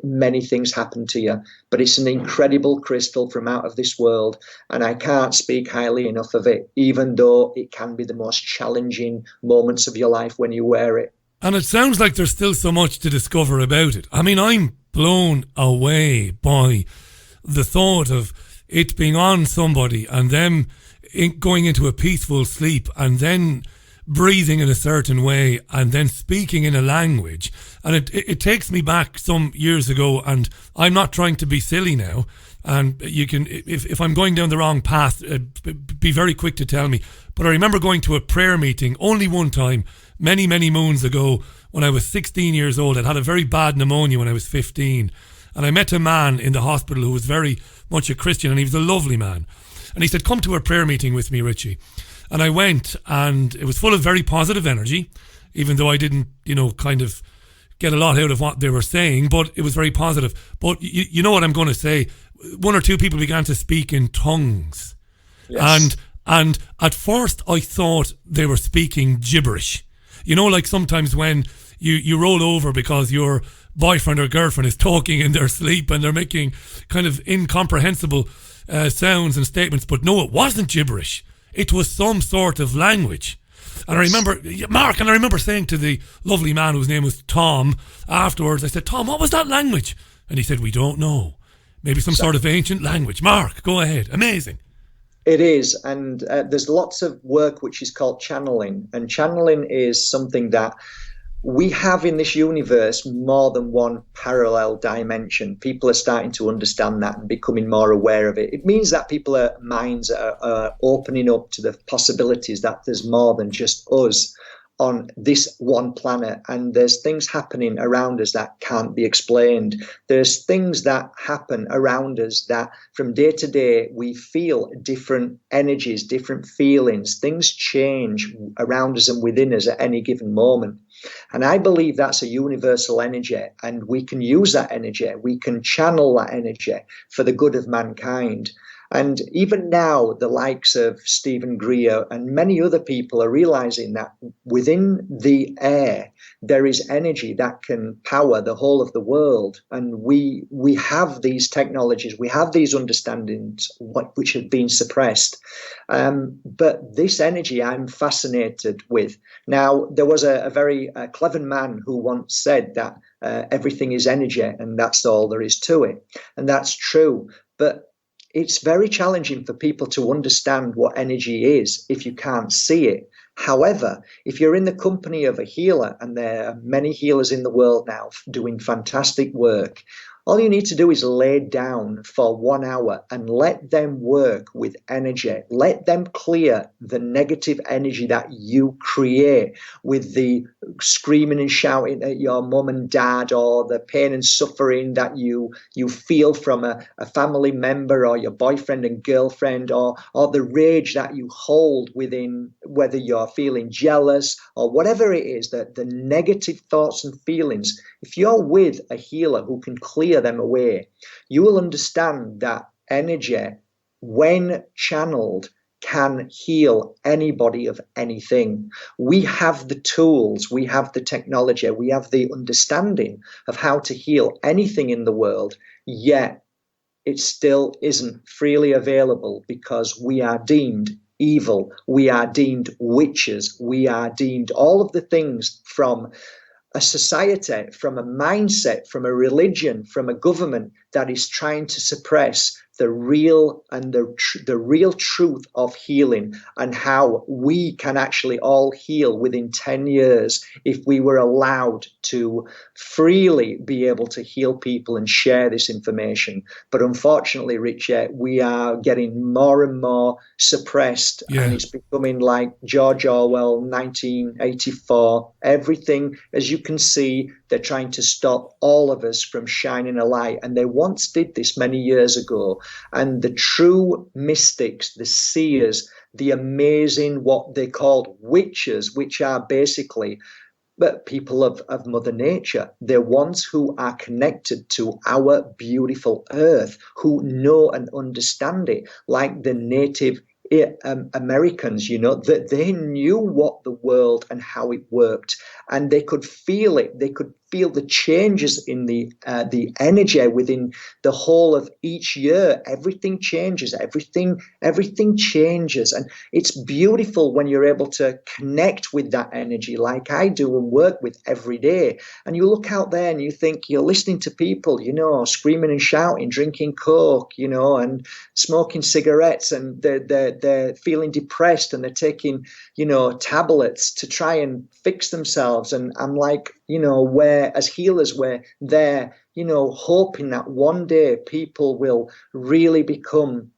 many things happen to you. But it's an incredible crystal from out of this world. And I can't speak highly enough of it, even though it can be the most challenging moments of your life when you wear it. And it sounds like there's still so much to discover about it. I mean, I'm blown away by the thought of it being on somebody and them going into a peaceful sleep and then breathing in a certain way and then speaking in a language. And it takes me back some years ago, and I'm not trying to be silly now, and you can, if I'm going down the wrong path, be very quick to tell me. But I remember going to a prayer meeting only one time, many moons ago, when I was 16 years old. I'd had a very bad pneumonia when I was 15, And I met a man in the hospital who was very much a Christian, and he was a lovely man. And he said, come to a prayer meeting with me, Richie. And I went, and it was full of very positive energy, even though I didn't, kind of get a lot out of what they were saying, but it was very positive. But you know what I'm going to say? One or two people began to speak in tongues. Yes. And at first I thought they were speaking gibberish. Like sometimes when you roll over because your boyfriend or girlfriend is talking in their sleep and they're making kind of incomprehensible sounds and statements. But no, it wasn't gibberish. It was some sort of language. And I remember, Mark, I remember saying to the lovely man whose name was Tom afterwards, I said, Tom, what was that language? And he said, we don't know. Maybe some sort of ancient language. Mark, go ahead. Amazing. It is. And there's lots of work which is called channeling. And channeling is something that we have in this universe more than one parallel dimension. People are starting to understand that and becoming more aware of it. It means that people's minds are opening up to the possibilities that there's more than just us on this one planet, and there's things happening around us that can't be explained. There's things that happen around us that from day to day we feel different energies, different feelings. Things change around us and within us at any given moment. And I believe that's a universal energy, and we can use that energy. We can channel that energy for the good of mankind. And even now, the likes of Stephen Greer and many other people are realizing that within the air, there is energy that can power the whole of the world. And we have these technologies, we have these understandings which have been suppressed. But this energy I'm fascinated with. Now, there was a very clever man who once said that everything is energy and that's all there is to it. And that's true. But it's very challenging for people to understand what energy is if you can't see it. However, if you're in the company of a healer, and there are many healers in the world now doing fantastic work, all you need to do is lay down for 1 hour and let them work with energy. Let them clear the negative energy that you create with the screaming and shouting at your mum and dad, or the pain and suffering that you feel from a family member or your boyfriend and girlfriend, or the rage that you hold within, whether you're feeling jealous or whatever it is, that the negative thoughts and feelings. If you're with a healer who can clear them away, you will understand that energy, when channeled, can heal anybody of anything. We have the tools, we have the technology, we have the understanding of how to heal anything in the world, yet it still isn't freely available because we are deemed evil, we are deemed witches, we are deemed all of the things from a society, from a mindset, from a religion, from a government that is trying to suppress the real and the real truth of healing, and how we can actually all heal within 10 years if we were allowed to freely be able to heal people and share this information. But unfortunately, Richie, we are getting more and more suppressed, and it's becoming like George Orwell, 1984. Everything, as you can see, they're trying to stop all of us from shining a light. And they once did this many years ago. And the true mystics, the seers, the amazing, what they called witches, which are basically people of Mother Nature. They're ones who are connected to our beautiful earth, who know and understand it, like the Native Americans, that they knew what the world and how it worked, and they could feel it. They could feel the changes in the energy within the whole of each year. Everything changes. Everything changes, and it's beautiful when you're able to connect with that energy, like I do and work with every day. And you look out there and you think you're listening to people, screaming and shouting, drinking Coke, and smoking cigarettes, and they're feeling depressed, and they're taking, tablets to try and fix themselves. And I'm like, where as healers, we're there, hoping that one day people will really become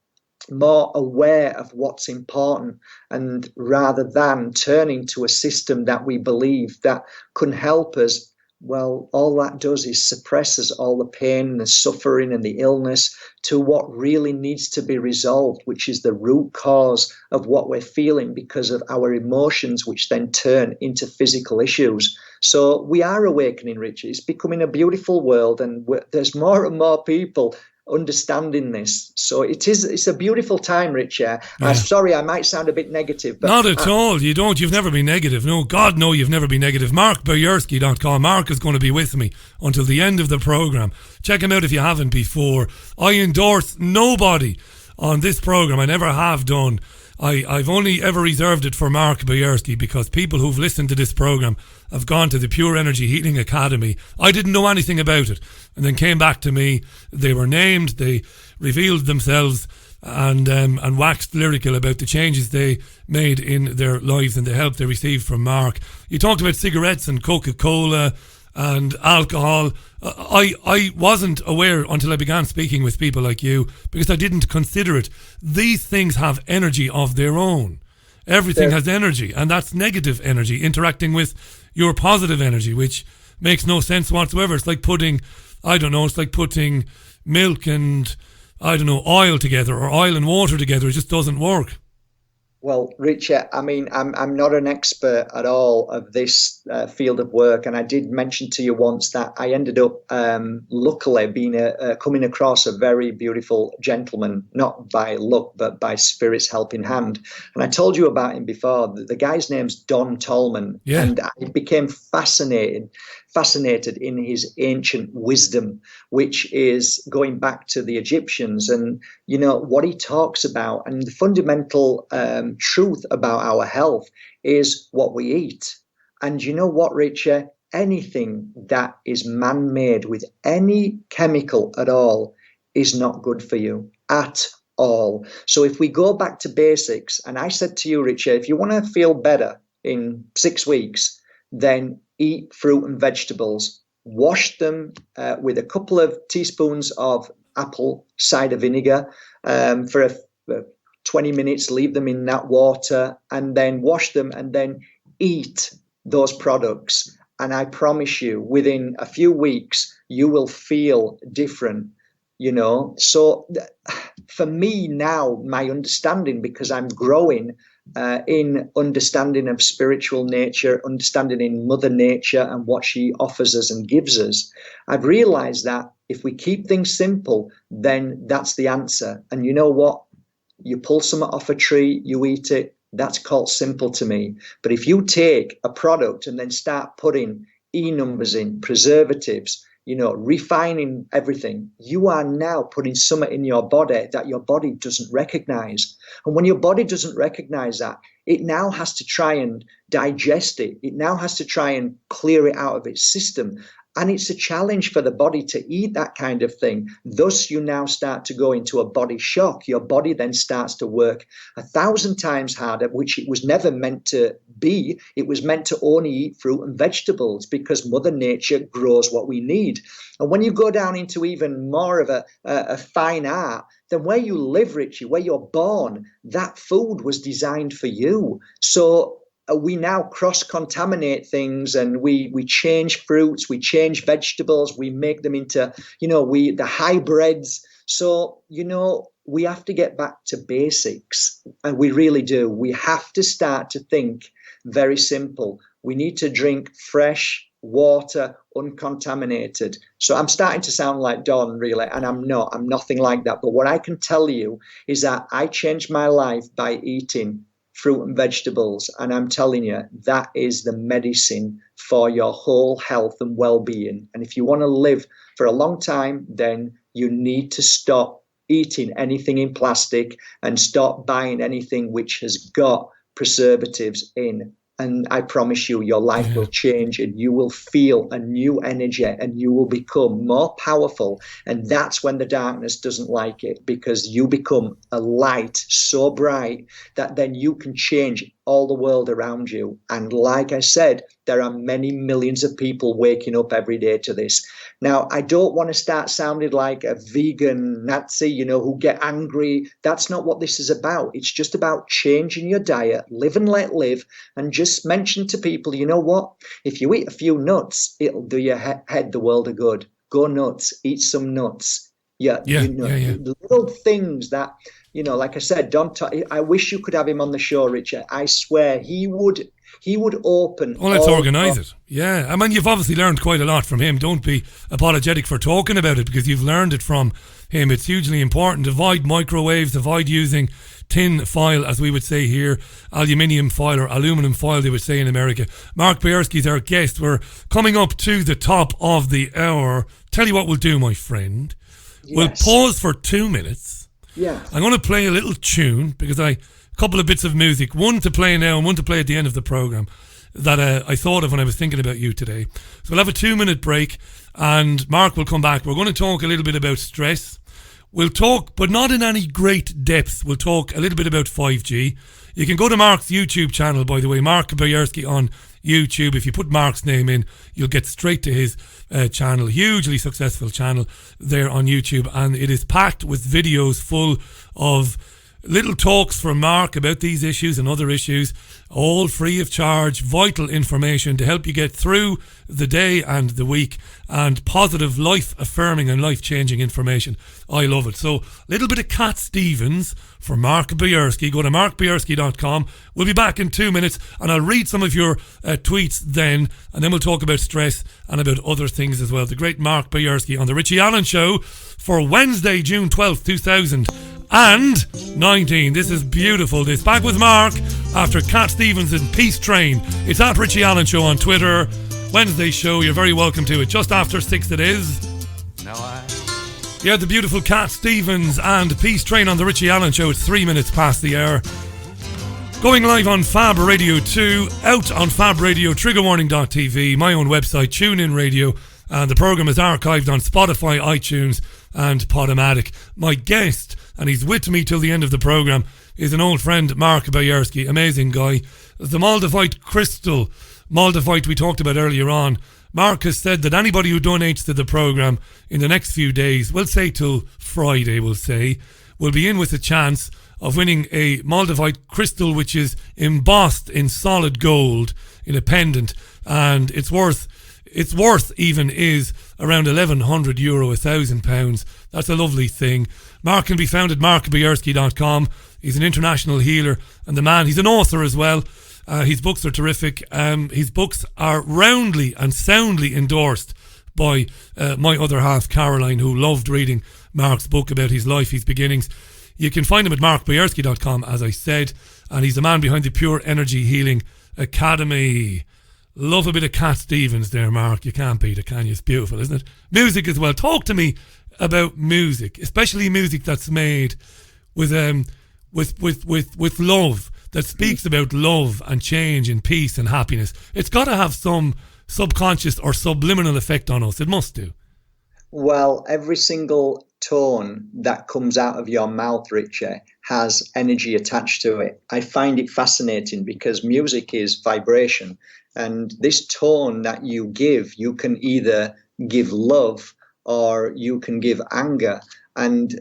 more aware of what's important, and rather than turning to a system that we believe that can help us well, all that does is suppresses all the pain and the suffering and the illness to what really needs to be resolved, which is the root cause of what we're feeling because of our emotions, which then turn into physical issues. So we are awakening, Richie. It's becoming a beautiful world, and there's more and more people understanding this. So it's a beautiful time, Richard. I'm sorry I might sound a bit negative, but not at all. You've never been negative. No, God, no, you've never been negative. Mark Bajerski.com. Mark is going to be with me until the end of the programme. Check him out if you haven't before. I endorse nobody on this programme. I never have done. I've only ever reserved it for Mark Bajerski because people who've listened to this programme have gone to the Pure Energy Healing Academy. I didn't know anything about it, and then came back to me. They were named, they revealed themselves, and waxed lyrical about the changes they made in their lives and the help they received from Mark. You talked about cigarettes and Coca-Cola and alcohol. I wasn't aware until I began speaking with people like you, because I didn't consider it. These things have energy of their own. Everything has energy, and that's negative energy interacting with your positive energy, which makes no sense whatsoever. It's like putting milk and, oil together, or oil and water together. It just doesn't work. Well, Richard, I mean, I'm not an expert at all of this field of work, and I did mention to you once that I ended up, luckily, being coming across a very beautiful gentleman, not by luck, but by Spirit's helping hand. And I told you about him before. The guy's name's Don Tolman, and I became fascinated in his ancient wisdom, which is going back to the Egyptians, and what he talks about, and the fundamental truth about our health is what we eat. And you know what, Richard? Anything that is man-made with any chemical at all is not good for you at all. So if we go back to basics, and I said to you, Richard, if you want to feel better in 6 weeks, then eat fruit and vegetables, wash them with a couple of teaspoons of apple cider vinegar for 20 minutes, leave them in that water, and then wash them, and then eat those products. And I promise you, within a few weeks, you will feel different, So for me now, my understanding, because I'm growing in understanding of spiritual nature, understanding in Mother Nature and what she offers us and gives us, I've realized that if we keep things simple, then that's the answer. And you know what? You pull something off a tree, you eat it, that's called simple to me. But if you take a product and then start putting E numbers in, preservatives, refining everything, you are now putting something in your body that your body doesn't recognize. And when your body doesn't recognize that, it now has to try and digest it. It now has to try and clear it out of its system. And it's a challenge for the body to eat that kind of thing. Thus, you now start to go into a body shock. Your body then starts to work 1,000 times harder, which it was never meant to be. It was meant to only eat fruit and vegetables because Mother Nature grows what we need. And when you go down into even more of a fine art, then where you live, Richie, where you're born, that food was designed for you. So we now cross-contaminate things, and we change fruits, we change vegetables, we make them into, the hybrids. So, we have to get back to basics, and we really do. We have to start to think very simple. We need to drink fresh water, uncontaminated. So I'm starting to sound like Don, really, and I'm nothing like that. But what I can tell you is that I changed my life by eating fruit and vegetables, and I'm telling you, that is the medicine for your whole health and well-being. And if you want to live for a long time, then you need to stop eating anything in plastic and stop buying anything which has got preservatives in. And I promise you, your life will change, and you will feel a new energy, and you will become more powerful. And that's when the darkness doesn't like it, because you become a light so bright that then you can change all the world around you. And like I said, there are many millions of people waking up every day to this. Now, I don't want to start sounding like a vegan Nazi, who get angry. That's not what this is about. It's just about changing your diet, live and let live, and just mention to people, you know what? If you eat a few nuts, it'll do your head the world of good. Go nuts, eat some nuts. Little things that, like I said, I wish you could have him on the show, Richard. I swear he would open. Well, let's organise it. Yeah. I mean, you've obviously learned quite a lot from him. Don't be apologetic for talking about it, because you've learned it from him. It's hugely important. Avoid microwaves, avoid using tin foil, as we would say here, aluminium foil or aluminum foil, they would say in America. Mark Bajerski is our guest. We're coming up to the top of the hour. Tell you what we'll do, my friend. Yes. We'll pause for 2 minutes. Yeah. I'm going to play a little tune, because a couple of bits of music, one to play now and one to play at the end of the programme, that I thought of when I was thinking about you today. So we'll have a 2-minute break and Mark will come back. We're going to talk a little bit about stress. We'll talk, but not in any great depth. We'll talk a little bit about 5G. You can go to Mark's YouTube channel, by the way, Mark Bajerski on YouTube. If you put Mark's name in, you'll get straight to his channel. Hugely successful channel there on YouTube. And it is packed with videos full of little talks from Mark about these issues and other issues, all free of charge, vital information to help you get through the day and the week, and positive, life-affirming and life-changing information. I love it. So, a little bit of Cat Stevens for Mark Bajerski. Go to markbajerski.com. We'll be back in 2 minutes, and I'll read some of your tweets then, and then we'll talk about stress and about other things as well. The great Mark Bajerski on the Richie Allen Show for Wednesday, June 12th, 2019. This is beautiful. This back with Mark after Cat Stevens and Peace Train. It's at Richie Allen Show on Twitter. Wednesday show, you're very welcome to it. Just after 6 it is. Yeah, the beautiful Cat Stevens and Peace Train on the Richie Allen Show. It's 3 minutes past the hour. Going live on Fab Radio 2, out on Fab Radio, triggerwarning.tv, my own website, TuneIn Radio, and the programme is archived on Spotify, iTunes and Podomatic. My guest, and he's with me till the end of the programme, is an old friend, Mark Bajerski, amazing guy. The Moldavite crystal, Moldavite we talked about earlier on. Mark has said that anybody who donates to the programme in the next few days, we'll say till Friday, we'll say, will be in with a chance of winning a Moldavite crystal which is embossed in solid gold in a pendant, and its worth even is around €1,100, £1,000. That's a lovely thing. Mark can be found at markbajerski.com. He's an international healer, and he's an author as well. His books are terrific. His books are roundly and soundly endorsed by my other half, Caroline, who loved reading Mark's book about his life, his beginnings. You can find him at markbajerski.com, as I said, and he's the man behind the Pure Energy Healing Academy. Love a bit of Cat Stevens there, Mark. You can't beat it, can you? It's beautiful, isn't it? Music as well. Talk to me about music, especially music that's made with love, that speaks about love and change and peace and happiness. It's got to have some subconscious or subliminal effect on us. It must do. Well, every single tone that comes out of your mouth, Richie, has energy attached to it. I find it fascinating because music is vibration. And this tone that you give, you can either give love or you can give anger. And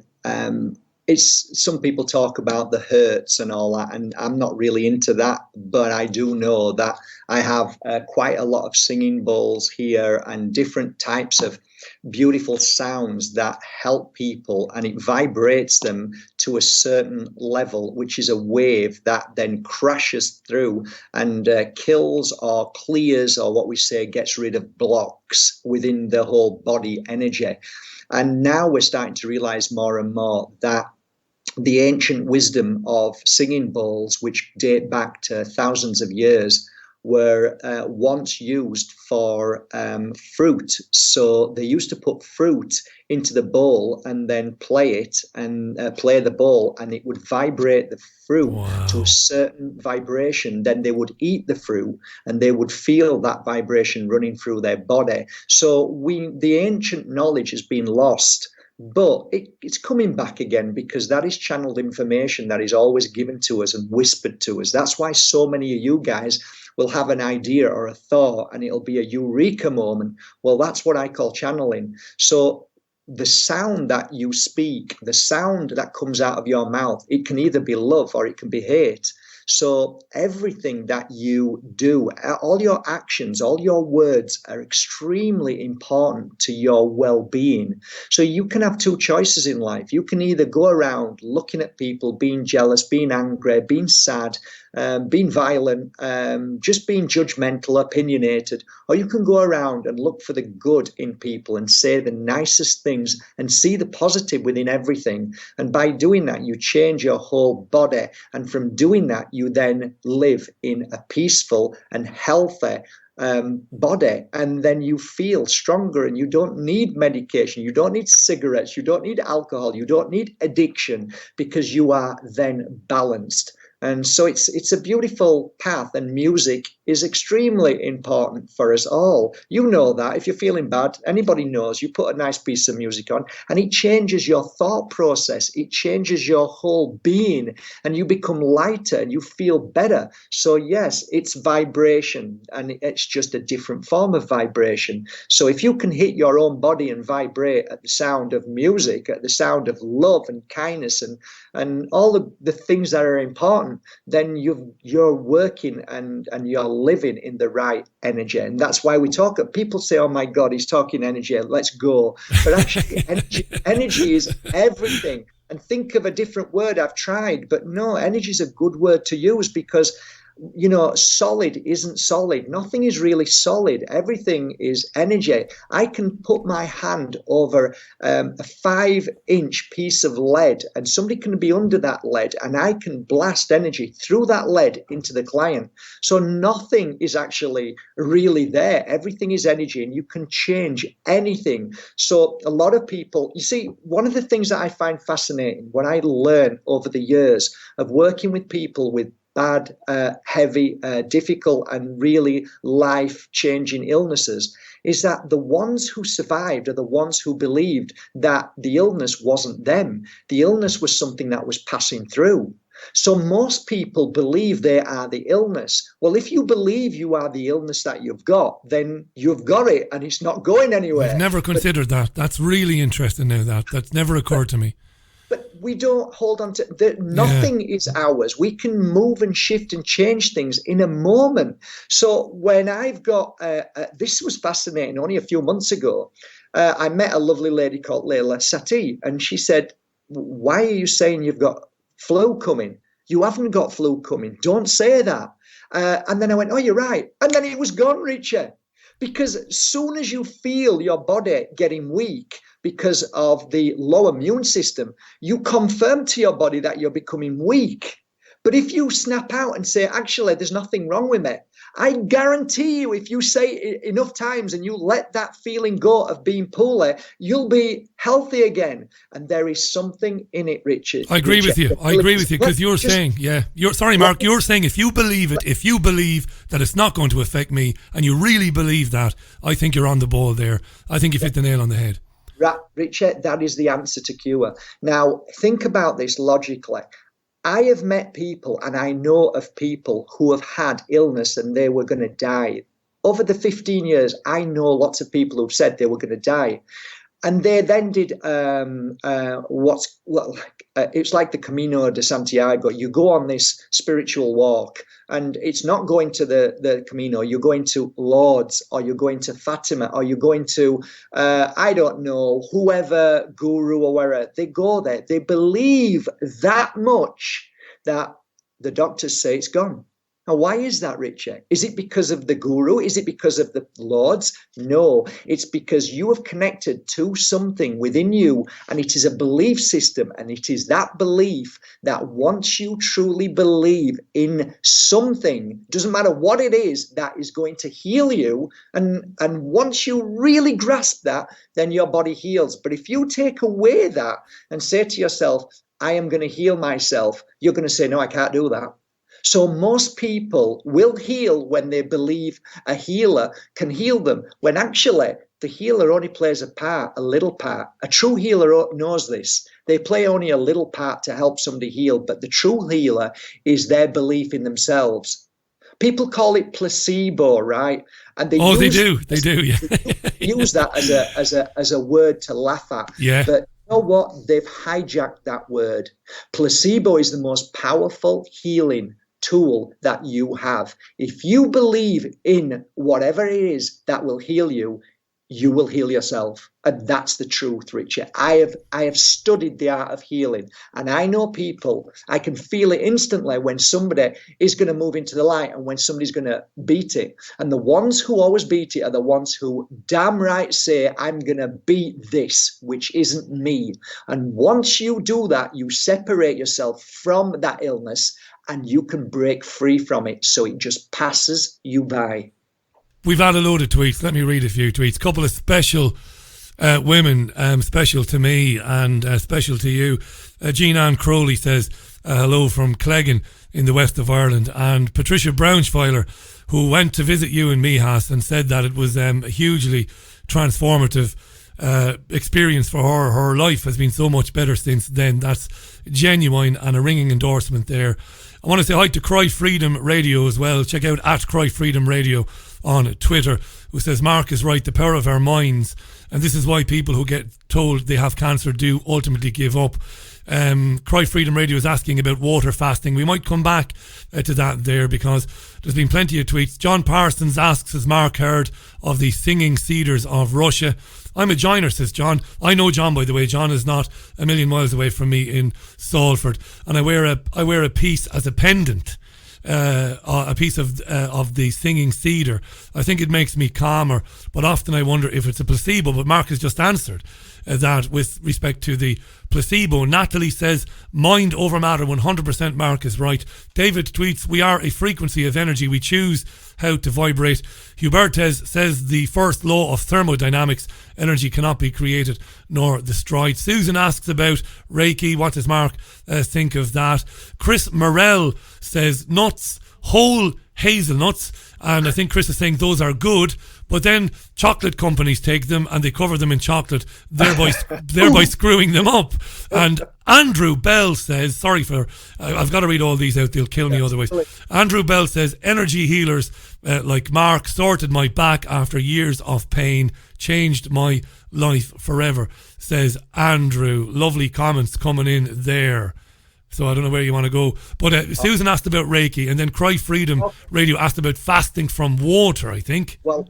some people talk about the hertz and all that, and I'm not really into that, but I do know that I have quite a lot of singing bowls here and different types of beautiful sounds that help people, and it vibrates them to a certain level, which is a wave that then crashes through and kills or clears, or what we say, gets rid of blocks within the whole body energy. And now we're starting to realize more and more that the ancient wisdom of singing bowls, which date back to thousands of years, were once used for fruit. So they used to put fruit into the bowl and then play it and play the bowl, and it would vibrate the fruit to a certain vibration. Then they would eat the fruit and they would feel that vibration running through their body. So the ancient knowledge has been lost, But it's coming back again, because that is channeled information that is always given to us and whispered to us. That's why so many of you guys will have an idea or a thought and it'll be a eureka moment. Well, that's what I call channeling. So the sound that you speak, the sound that comes out of your mouth, it can either be love or it can be hate. So everything that you do, all your actions, all your words are extremely important to your well-being. So you can have two choices in life. You can either go around looking at people, being jealous, being angry, being sad, being violent, just being judgmental, opinionated, or you can go around and look for the good in people and say the nicest things and see the positive within everything. And by doing that, you change your whole body. And from doing that, you then live in a peaceful and healthy body, and then you feel stronger, and you don't need medication, you don't need cigarettes, you don't need alcohol, you don't need addiction, because you are then balanced. And so it's a beautiful path, and music is extremely important for us all. You know that. If you're feeling bad, anybody knows, you put a nice piece of music on and it changes your thought process. It changes your whole being, and you become lighter and you feel better. So yes, it's vibration, and it's just a different form of vibration. So if you can hit your own body and vibrate at the sound of music, at the sound of love and kindness and all the things that are important, then you're working and you're living in the right energy. And that's why we talk. People say, oh my God, he's talking energy, let's go. But actually energy is everything. And think of a different word. I've tried, but no, energy is a good word to use, because you know, solid isn't solid. Nothing is really solid. Everything is energy. I can put my hand over a 5-inch piece of lead, and somebody can be under that lead, and I can blast energy through that lead into the client. So nothing is actually really there. Everything is energy, and you can change anything. So a lot of people, you see, one of the things that I find fascinating, what I learn over the years of working with people with bad, heavy, difficult, and really life-changing illnesses, is that the ones who survived are the ones who believed that the illness wasn't them. The illness was something that was passing through. So most people believe they are the illness. Well, if you believe you are the illness that you've got, then you've got it, and it's not going anywhere. I've never considered that. That's really interesting now. That's never occurred to me. But we don't hold on to nothing is ours. We can move and shift and change things in a moment. So when I've got, this was fascinating, only a few months ago, I met a lovely lady called Leila Satie, and she said, why are you saying you've got flu coming? You haven't got flu coming. Don't say that. And then I went, oh, you're right. And then it was gone, Richie. Because as soon as you feel your body getting weak because of the low immune system, you confirm to your body that you're becoming weak. But if you snap out and say, actually, there's nothing wrong with me, I guarantee you, if you say it enough times and you let that feeling go of being poorly, you'll be healthy again. And there is something in it, Richard. I agree with you. Because you're saying, Mark, you're saying if you believe it, if you believe that it's not going to affect me, and you really believe that, I think you're on the ball there. I think you've hit the nail on the head. Right, Richard, that is the answer to cure. Now, think about this logically. I have met people, and I know of people who have had illness and they were going to die. Over the 15 years, I know lots of people who've said they were going to die. And they then did it's like the Camino de Santiago. You go on this spiritual walk, and it's not going to the Camino. You're going to Lourdes, or you're going to Fatima, or you're going to, I don't know, whoever, guru or wherever. They go there. They believe that much that the doctors say it's gone. Now, why is that, Richard? Is it because of the guru? Is it because of the Lords? No, it's because you have connected to something within you, and it is a belief system, and it is that belief that once you truly believe in something, doesn't matter what it is, that is going to heal you, and once you really grasp that, then your body heals. But if you take away that and say to yourself, I am going to heal myself, you're going to say, no, I can't do that. So most people will heal when they believe a healer can heal them, when actually the healer only plays a part, a little part. A true healer knows this. They play only a little part to help somebody heal, but the true healer is their belief in themselves. People call it placebo, right? And they they do, yeah. use that as a word to laugh at. Yeah. But you know what? They've hijacked that word. Placebo is the most powerful healing tool that you have. If you believe in whatever it is that will heal you, you will heal yourself. And that's the truth, Richard. I have studied the art of healing, and I know people, I can feel it instantly when somebody is going to move into the light and when somebody's going to beat it. And the ones who always beat it are the ones who damn right say, I'm going to beat this, which isn't me. And once you do that, you separate yourself from that illness and you can break free from it. So it just passes you by. We've had a load of tweets. Let me read a few tweets. Couple of special women, special to me and special to you. Jean Ann Crowley says, hello from Cleggan in the west of Ireland. And Patricia Braunschweiler, who went to visit you in Mihas and said that it was a hugely transformative experience for her. Her life has been so much better since then. That's genuine and a ringing endorsement there. I want to say hi to Cry Freedom Radio as well. Check out at Cry Freedom Radio on Twitter, who says Mark is right, the power of our minds, and this is why people who get told they have cancer do ultimately give up. Cry Freedom Radio is asking about water fasting. We might come back to that there because there's been plenty of tweets. John Parsons asks, has Mark heard of the singing cedars of Russia? I'm a joiner, says John. I know John, by the way. John is not a million miles away from me in Salford, and I wear a piece as a pendant. A piece of the singing cedar. I think it makes me calmer, but often I wonder if it's a placebo. But Mark has just answered that with respect to the placebo. Natalie says mind over matter. 100% Mark is right. David tweets, we are a frequency of energy, we choose how to vibrate. Hubertes says the first law of thermodynamics, energy cannot be created nor destroyed. Susan asks about Reiki. What does Mark think of that? Chris Morell says nuts, whole hazelnuts, and I think Chris is saying those are good, but then chocolate companies take them and they cover them in chocolate, thereby screwing them up. And Andrew Bell says, sorry for, I've got to read all these out, they'll kill me otherwise. Andrew Bell says, energy healers like Mark sorted my back after years of pain, changed my life forever, says Andrew. Lovely comments coming in there. So I don't know where you want to go. But Susan asked about Reiki, and then Cry Freedom Radio asked about fasting from water, I think. Well,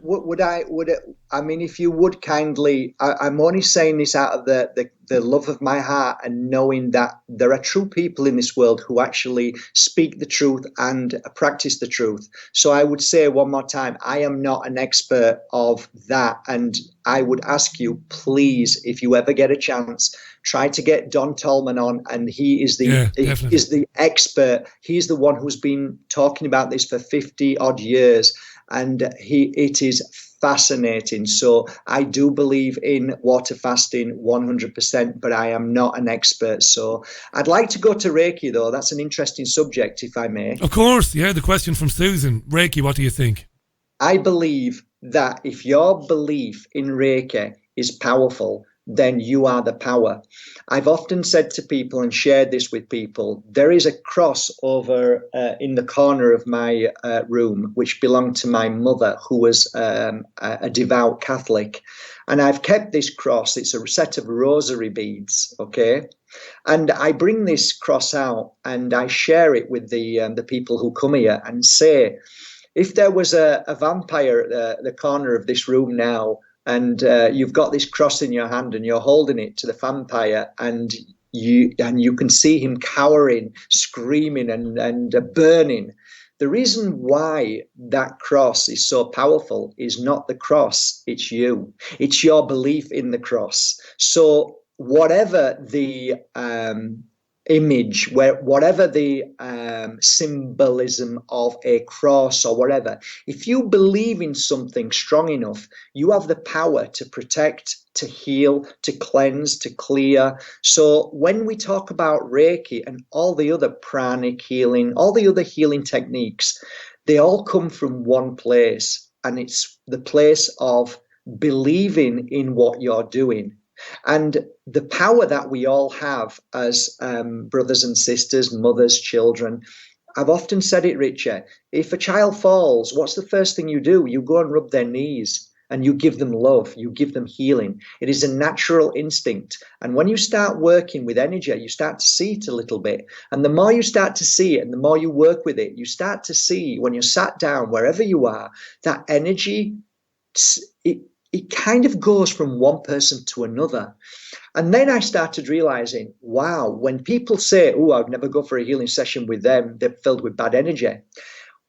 I mean, if you would kindly, I'm only saying this out of the love of my heart and knowing that there are true people in this world who actually speak the truth and practice the truth. So I would say one more time, I am not an expert of that. And I would ask you, please, if you ever get a chance, try to get Don Tolman on, and he is the expert. He's the one who's been talking about this for 50 odd years, and it is fascinating. So I do believe in water fasting 100%, but I am not an expert. So I'd like to go to Reiki, though. That's an interesting subject, if I may. Of course, yeah. The question from Susan, Reiki, what do you think? I believe that if your belief in Reiki is powerful, then you are the power. I've often said to people and shared this with people, there is a cross over in the corner of my room, which belonged to my mother, who was a devout Catholic. And I've kept this cross. It's a set of rosary beads, okay? And I bring this cross out and I share it with the people who come here and say, if there was a vampire at the corner of this room now, and you've got this cross in your hand and you're holding it to the vampire, and you can see him cowering, screaming and burning. The reason why that cross is so powerful is not the cross, it's you. It's your belief in the cross. So whatever the image, where whatever the symbolism of a cross or whatever, if you believe in something strong enough, you have the power to protect, to heal, to cleanse, to clear. So when we talk about Reiki and all the other pranic healing, all the other healing techniques, they all come from one place, and it's the place of believing in what you're doing. And the power that we all have as brothers and sisters, mothers, children. I've often said it, Richard, if a child falls, what's the first thing you do? You go and rub their knees and you give them love, you give them healing. It is a natural instinct. And when you start working with energy, you start to see it a little bit. And the more you start to see it and the more you work with it, you start to see when you're sat down, wherever you are, that energy, it kind of goes from one person to another. And then I started realizing, wow, when people say, oh, I'd never go for a healing session with them, they're filled with bad energy.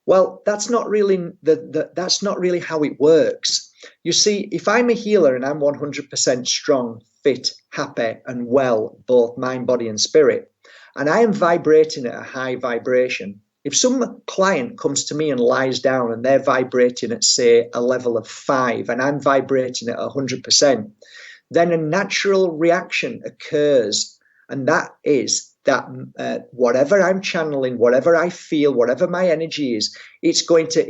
Well, that's not really that's not really how it works. You see, if I'm a healer and I'm 100% strong, fit, happy and well, both mind, body and spirit, and I am vibrating at a high vibration, if some client comes to me and lies down and they're vibrating at, say, a level of 5 and I'm vibrating at 100%, then a natural reaction occurs. And that is that whatever I'm channeling, whatever I feel, whatever my energy is, it's going to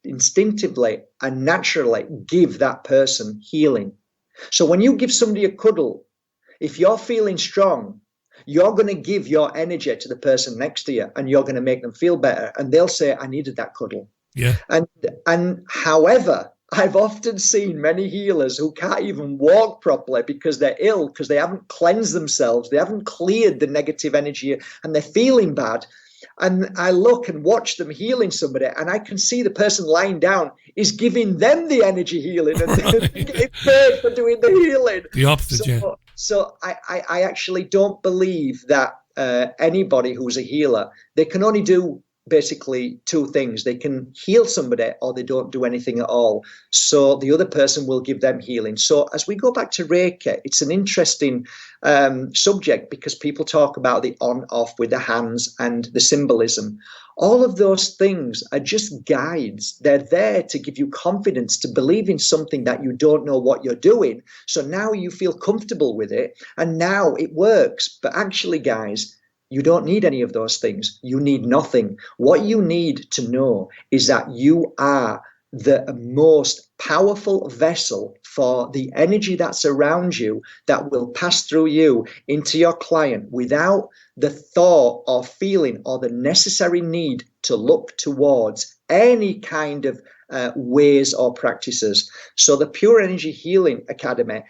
instinctively and naturally give that person healing. So when you give somebody a cuddle, if you're feeling strong, you're going to give your energy to the person next to you and you're going to make them feel better. And they'll say, I needed that cuddle. Yeah. And however, I've often seen many healers who can't even walk properly because they're ill, because they haven't cleansed themselves. They haven't cleared the negative energy and they're feeling bad. And I look and watch them healing somebody and I can see the person lying down is giving them the energy healing and they're getting paid for doing the healing. The opposite, yeah. So I actually don't believe that anybody who's a healer, they can only do basically two things. They can heal somebody or they don't do anything at all. So the other person will give them healing. So as we go back to Reiki, it's an interesting subject because people talk about the on-off with the hands and the symbolism. All of those things are just guides. They're there to give you confidence to believe in something that you don't know what you're doing. So now you feel comfortable with it and now it works. But actually, guys, you don't need any of those things. You need nothing. What you need to know is that you are the most powerful vessel for the energy that's around you that will pass through you into your client without the thought or feeling or the necessary need to look towards any kind of ways or practices. So the Pure Energy Healing Academy,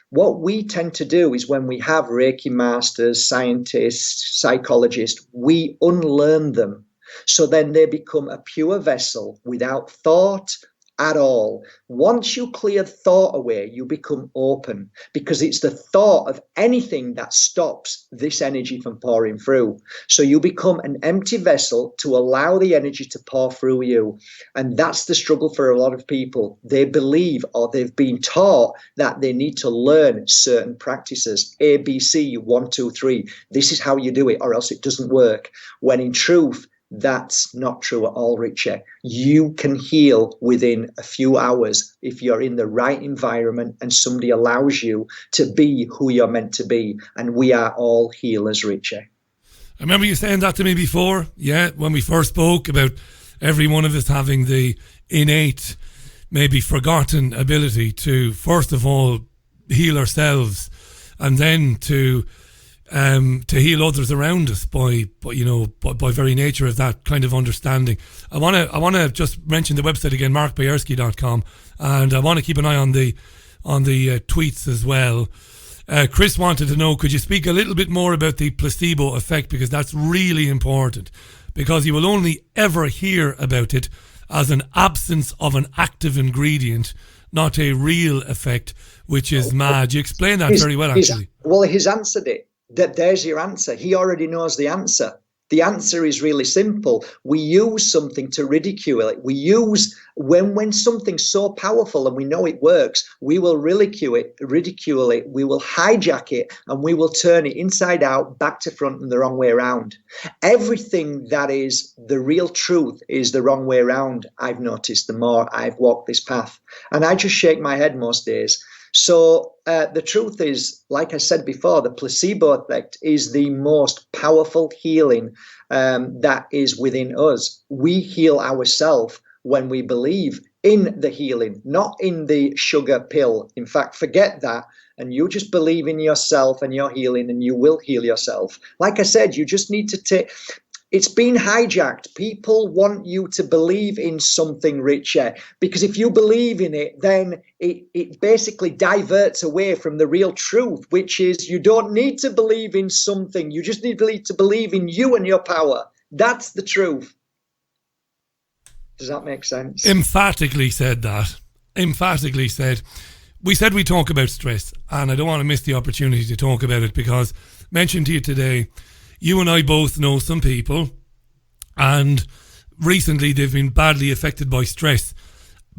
what we tend to do is when we have Reiki masters, scientists, psychologists, we unlearn them. So then they become a pure vessel without thought at all. Once you clear thought away, you become open because it's the thought of anything that stops this energy from pouring through. So you become an empty vessel to allow the energy to pour through you. And that's the struggle for a lot of people. They believe or they've been taught that they need to learn certain practices, A, B, C, 1, 2, 3. This is how you do it or else it doesn't work. When in truth, that's not true at all, Richie. You can heal within a few hours if you're in the right environment and somebody allows you to be who you're meant to be. And we are all healers, Richie. I remember you saying that to me before, yeah, when we first spoke about every one of us having the innate, maybe forgotten ability to, first of all, heal ourselves and then to heal others around us by very nature of that kind of understanding. I want to just mention the website again, markbajerski.com, and I want to keep an eye on the tweets as well. Chris wanted to know, could you speak a little bit more about the placebo effect, because that's really important, because you will only ever hear about it as an absence of an active ingredient, not a real effect, which is mad. You explained that very well, actually. He's answered it. There's your answer. He already knows the answer. The answer is really simple. We use something to ridicule it. We use When something's so powerful and we know it works, we will ridicule it, we will hijack it, and we will turn it inside out, back to front, and the wrong way around. Everything that is the real truth is the wrong way around, I've noticed, the more I've walked this path. And I just shake my head most days. So the truth is, like I said before, the placebo effect is the most powerful healing that is within us. We heal ourselves when we believe in the healing, not in the sugar pill. In fact, forget that. And you just believe in yourself and your healing, and you will heal yourself. Like I said, you just need to take... It's been hijacked. People want you to believe in something, Richie, because if you believe in it, then it basically diverts away from the real truth, which is you don't need to believe in something. You just need to believe in you and your power. That's the truth. Does that make sense? Emphatically said that. Emphatically said. We said we talk about stress, and I don't want to miss the opportunity to talk about it because, mentioned to you today, you and I both know some people, and recently they've been badly affected by stress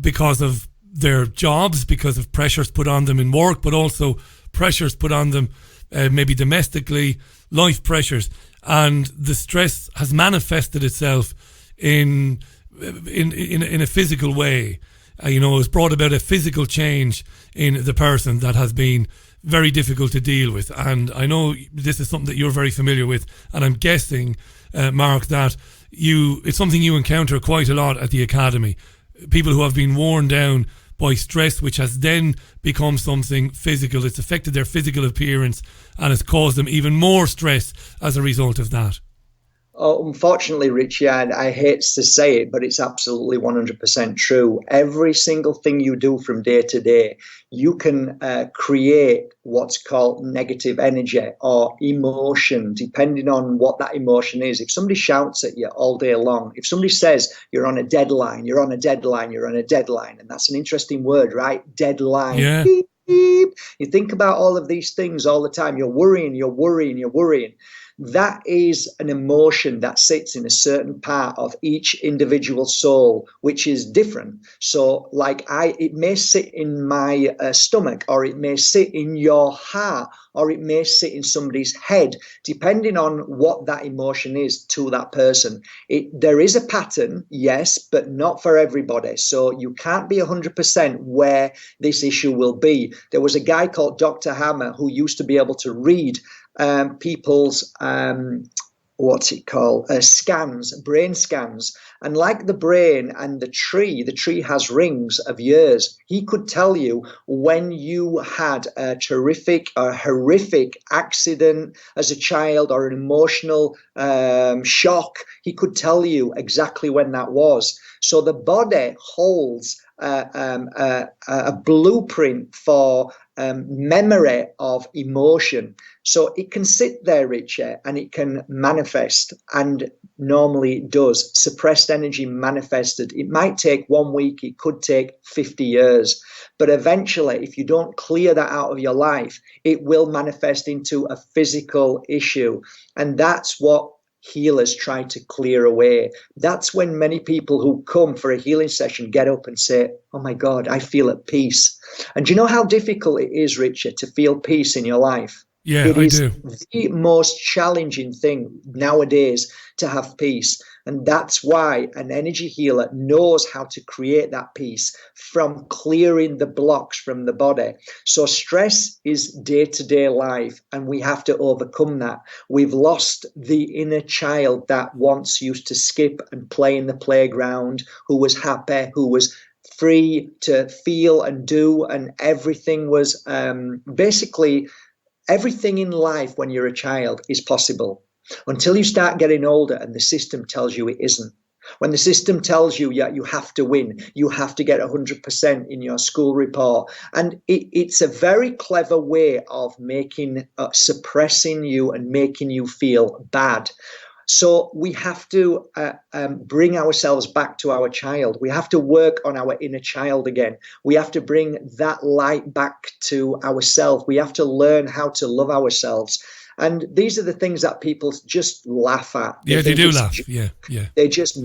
because of their jobs, because of pressures put on them in work, but also pressures put on them maybe domestically, life pressures. And the stress has manifested itself in a physical way. It's brought about a physical change in the person that has been very difficult to deal with. And I know this is something that you're very familiar with, and I'm guessing, Mark, that it's something you encounter quite a lot at the Academy. People who have been worn down by stress, which has then become something physical. It's affected their physical appearance and has caused them even more stress as a result of that. Oh, unfortunately, Richie, I hate to say it, but it's absolutely 100% true. Every single thing you do from day to day, you can create what's called negative energy or emotion, depending on what that emotion is. If somebody shouts at you all day long, if somebody says you're on a deadline, you're on a deadline, you're on a deadline, and that's an interesting word, right? Deadline. Yeah. Beep, beep. You think about all of these things all the time. You're worrying, you're worrying, you're worrying. That is an emotion that sits in a certain part of each individual soul, which is different. So it may sit in my stomach, or it may sit in your heart, or it may sit in somebody's head, depending on what that emotion is to that person. There is a pattern, yes, but not for everybody. So you can't be 100% where this issue will be. There was a guy called Dr. Hammer who used to be able to read people's scans, brain scans. And like the brain and the tree has rings of years. He could tell you when you had a terrific or horrific accident as a child or an emotional shock. He could tell you exactly when that was. So the body holds a blueprint for memory of emotion. So it can sit there, Richie, and it can manifest, and normally it does. Suppressed energy manifested. It might take 1 week, it could take 50 years. But eventually, if you don't clear that out of your life, it will manifest into a physical issue. And that's what healers try to clear away. That's when many people who come for a healing session get up and say, oh my God, I feel at peace. And do you know how difficult it is, Richard, to feel peace in your life? Yeah, it is I do. The most challenging thing nowadays to have peace. And that's why an energy healer knows how to create that peace from clearing the blocks from the body. So stress is day-to-day life, and we have to overcome that. We've lost the inner child that once used to skip and play in the playground, who was happy, who was free to feel and do, and everything was basically everything in life when you're a child is possible. Until you start getting older and the system tells you it isn't. When the system tells you, yeah, you have to win, you have to get 100% in your school report. And it's a very clever way of suppressing you and making you feel bad. So we have to bring ourselves back to our child. We have to work on our inner child again. We have to bring that light back to ourselves. We have to learn how to love ourselves. And these are the things that people just laugh at. Yeah, they do laugh. Yeah. They just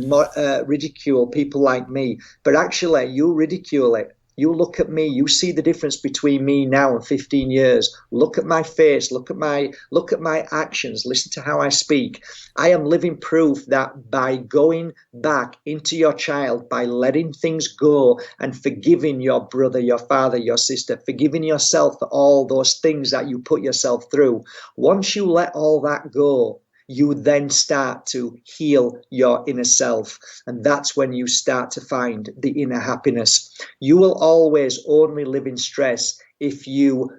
ridicule people like me. But actually, you ridicule it. You look at me, you see the difference between me now and 15 years. Look at my face, look at my actions, listen to how I speak. I am living proof that by going back into your child, by letting things go and forgiving your brother, your father, your sister, forgiving yourself for all those things that you put yourself through, once you let all that go, you then start to heal your inner self. And that's when you start to find the inner happiness. You will always only live in stress if you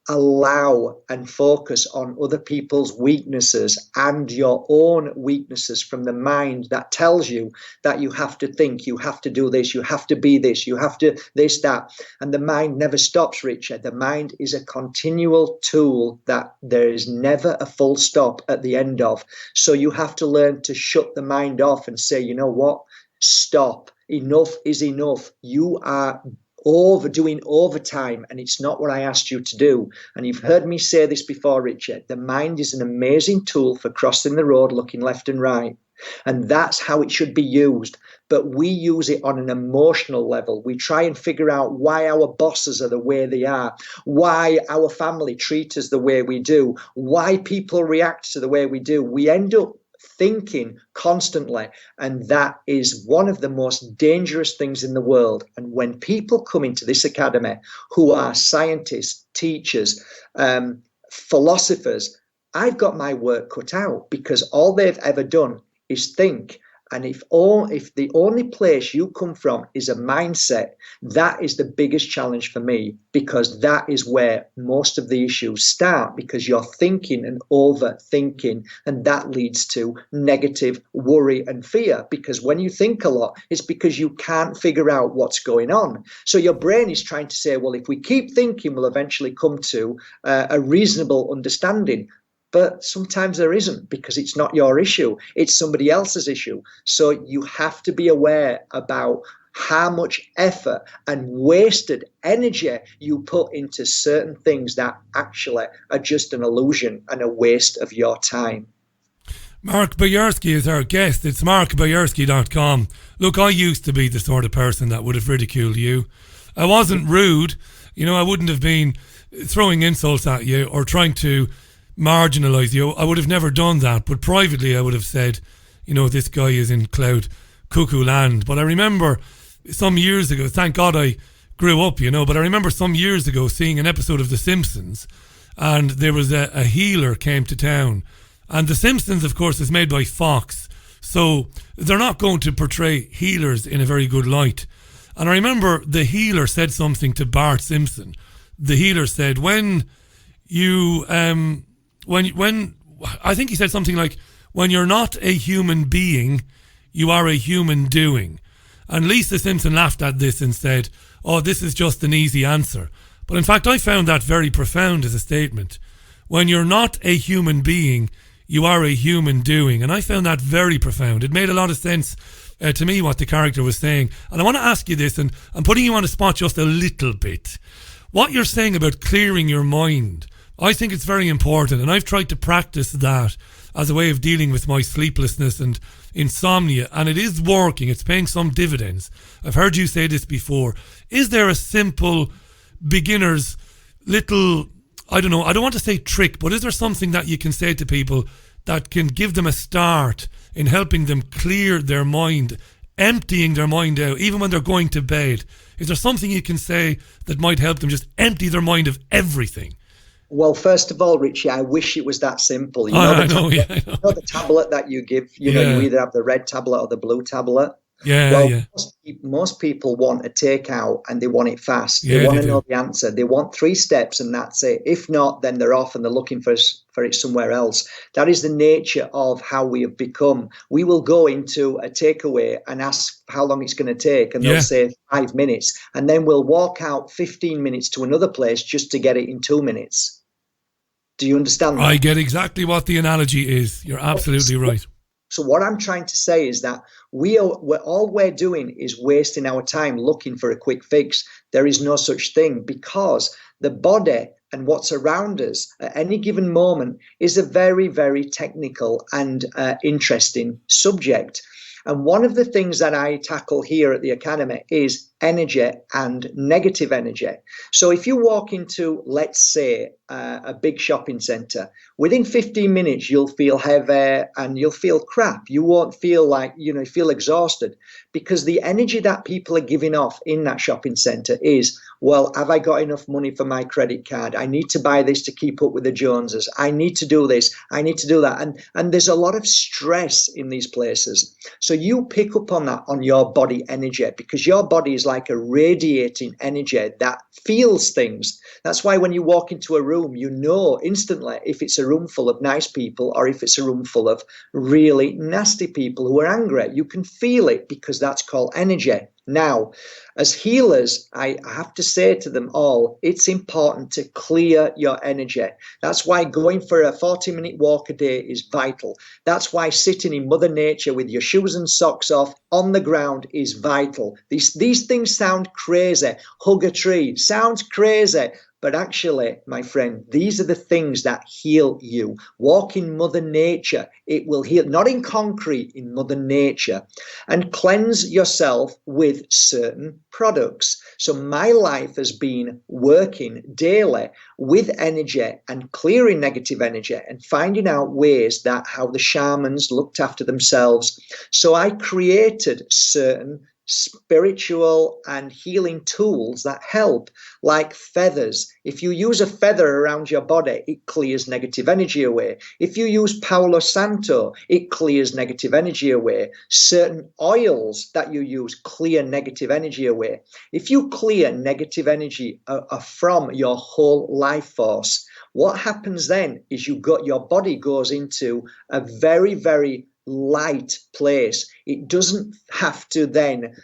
allow and focus on other people's weaknesses and your own weaknesses from the mind that tells you that you have to think, you have to do this, you have to be this, you have to this, that. And the mind never stops, Richard. The mind is a continual tool that there is never a full stop at the end of. So you have to learn to shut the mind off and say, you know what? Stop. Enough is enough. You are doing overtime, and it's not what I asked you to do. And you've heard me say this before, Richard. The mind is an amazing tool for crossing the road, looking left and right. And that's how it should be used. But we use it on an emotional level. We try and figure out why our bosses are the way they are, why our family treat us the way we do, why people react to the way we do. We end up thinking constantly, and that is one of the most dangerous things in the world. And when people come into this academy who are scientists, teachers, philosophers, I've got my work cut out, because all they've ever done is think. And if the only place you come from is a mindset, that is the biggest challenge for me, because that is where most of the issues start, because you're thinking and overthinking, and that leads to negative worry and fear. Because when you think a lot, it's because you can't figure out what's going on. So your brain is trying to say, well, if we keep thinking, we'll eventually come to a reasonable understanding. But sometimes there isn't, because it's not your issue. It's somebody else's issue. So you have to be aware about how much effort and wasted energy you put into certain things that actually are just an illusion and a waste of your time. Mark Bajerski is our guest. It's markbajerski.com. Look, I used to be the sort of person that would have ridiculed you. I wasn't rude. You know, I wouldn't have been throwing insults at you or trying to marginalise you. I would have never done that, but privately I would have said, you know, this guy is in cloud cuckoo land. But I remember some years ago, thank God I grew up, you know, but I remember some years ago seeing an episode of The Simpsons, and there was a healer came to town, and The Simpsons, of course, is made by Fox, so they're not going to portray healers in a very good light. And I remember the healer said something to Bart Simpson. The healer said, when I think he said something like, when you're not a human being, you are a human doing. And Lisa Simpson laughed at this and said, oh, this is just an easy answer. But in fact, I found that very profound as a statement. When you're not a human being, you are a human doing. And I found that very profound. It made a lot of sense to me what the character was saying. And I want to ask you this, and I'm putting you on the spot just a little bit. What you're saying about clearing your mind, I think it's very important, and I've tried to practice that as a way of dealing with my sleeplessness and insomnia, and it is working. It's paying some dividends. I've heard you say this before. Is there a simple beginner's little, I don't know, I don't want to say trick, but is there something that you can say to people that can give them a start in helping them clear their mind, emptying their mind out, even when they're going to bed? Is there something you can say that might help them just empty their mind of everything? Well, first of all, Richie, I wish it was that simple. You know the tablet that you give, you know, you either have the red tablet or the blue tablet. Most people want a takeout and they want it fast. They want to know the answer. They want 3 steps and that's it. If not, then they're off and they're looking for it somewhere else. That is the nature of how we have become. We will go into a takeaway and ask how long it's going to take, and they'll say 5 minutes, and then we'll walk out 15 minutes to another place just to get it in 2 minutes. Do you understand that? I get exactly what the analogy is. You're absolutely right. So what I'm trying to say is that all we're doing is wasting our time looking for a quick fix. There is no such thing, because the body and what's around us at any given moment is a very, very technical and interesting subject. And one of the things that I tackle here at the Academy is energy and negative energy. So if you walk into, let's say, a big shopping centre, within 15 minutes, you'll feel heavy and you'll feel crap. You won't feel like, you feel exhausted, because the energy that people are giving off in that shopping centre is, well, have I got enough money for my credit card? I need to buy this to keep up with the Joneses. I need to do this. I need to do that. And there's a lot of stress in these places. So you pick up on that on your body energy, because your body is like a radiating energy that feels things. That's why when you walk into a room, you know instantly if it's a room full of nice people or if it's a room full of really nasty people who are angry. You can feel it, because that's called energy. Now, as healers, I have to say to them all, it's important to clear your energy. That's why going for a 40-minute walk a day is vital. That's why sitting in Mother Nature with your shoes and socks off on the ground is vital. These things sound crazy. Hug a tree sounds crazy. But actually, my friend, these are the things that heal you. Walk in Mother Nature. It will heal, not in concrete, in Mother Nature. And cleanse yourself with certain products. So my life has been working daily with energy and clearing negative energy and finding out ways that how the shamans looked after themselves. So I created certain spiritual and healing tools that help, like feathers. If you use a feather around your body, it clears negative energy away. If you use Palo Santo, it clears negative energy away. Certain oils that you use clear negative energy away. If you clear negative energy from your whole life force, what happens then is your body goes into a very, very light place. It doesn't have to then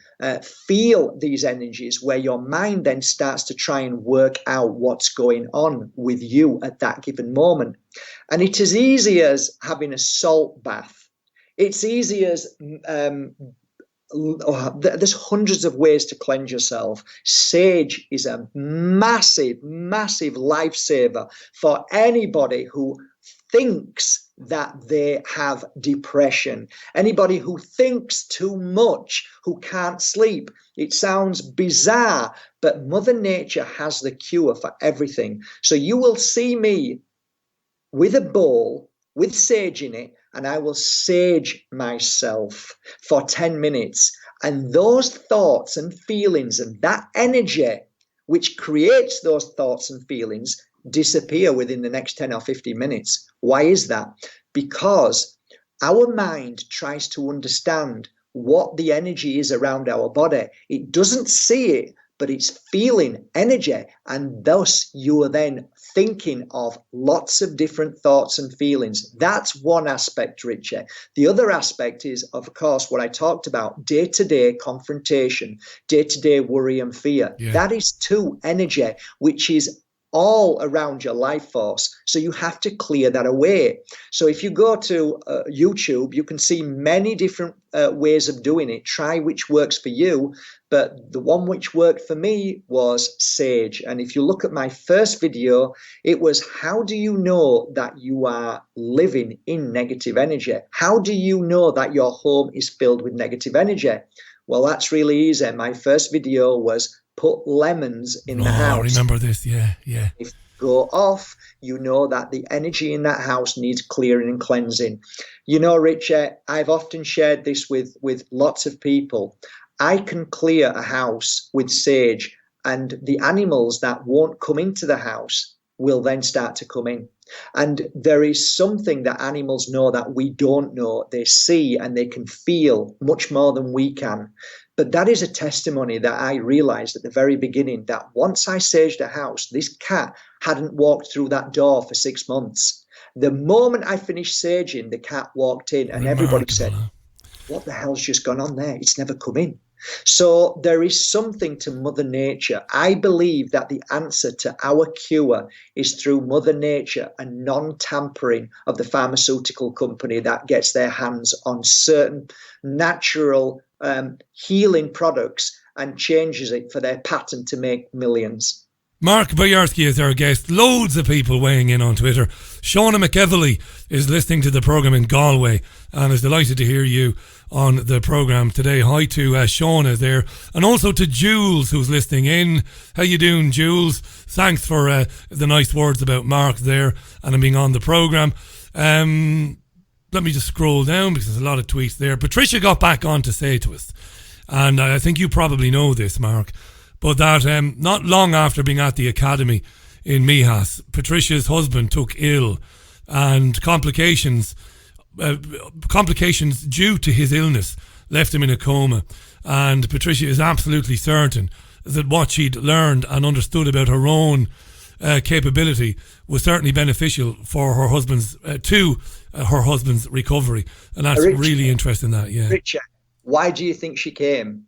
feel these energies, where your mind then starts to try and work out what's going on with you at that given moment. And it's as easy as having a salt bath. It's easy as there's hundreds of ways to cleanse yourself. Sage is a massive, massive lifesaver for anybody who thinks that they have depression, anybody who thinks too much, who can't sleep. It sounds bizarre, but Mother Nature has the cure for everything. So you will see me with a bowl with sage in it, and I will sage myself for 10 minutes. And those thoughts and feelings and that energy which creates those thoughts and feelings disappear within the next 10 or 15 minutes. Why is that? Because our mind tries to understand what the energy is around our body. It doesn't see it, but it's feeling energy. And thus you are then thinking of lots of different thoughts and feelings. That's one aspect, Richie. The other aspect is, of course, what I talked about, day-to-day confrontation, day-to-day worry and fear. Yeah. That is too energy, which is all around your life force. So you have to clear that away. So if you go to YouTube, you can see many different ways of doing it. Try which works for you. But the one which worked for me was sage. And if you look at my first video, it was, how do you know that you are living in negative energy? How do you know that your home is filled with negative energy? Well, that's really easy. My first video was put lemons in the house. I remember this, yeah. If you go off, you know that the energy in that house needs clearing and cleansing. You know, Richie, I've often shared this with lots of people. I can clear a house with sage, and the animals that won't come into the house will then start to come in. And there is something that animals know that we don't know. They see and they can feel much more than we can. But that is a testimony that I realized at the very beginning, that once I saged a house, this cat hadn't walked through that door for 6 months. The moment I finished saging, the cat walked in, and everybody said, what the hell's just gone on there? It's never come in. So there is something to Mother Nature. I believe that the answer to our cure is through Mother Nature and non-tampering of the pharmaceutical company that gets their hands on certain natural healing products and changes it for their patent to make millions. Mark Bajerski is our guest. Loads of people weighing in on Twitter. Shauna McEvely is listening to the programme in Galway and is delighted to hear you on the programme today. Hi to Shauna there, and also to Jules, who's listening in. How you doing, Jules? Thanks for the nice words about Mark there and him being on the programme. Let me just scroll down because there's a lot of tweets there. Patricia got back on to say to us, and I think you probably know this, Mark, but that not long after being at the academy in Mihas, Patricia's husband took ill, and complications due to his illness left him in a coma. And Patricia is absolutely certain that what she'd learned and understood about her own capability was certainly beneficial for her husband's her husband's recovery, and that's Richard, really interesting. That Richard, why do you think she came?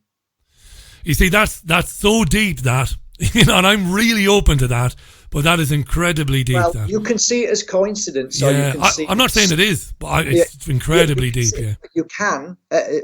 You see, that's so deep that, you know, and I'm really open to that, but that is incredibly deep. Well, that you can see it as coincidence. Or you can see I'm not saying it is, but it's incredibly deep. You can.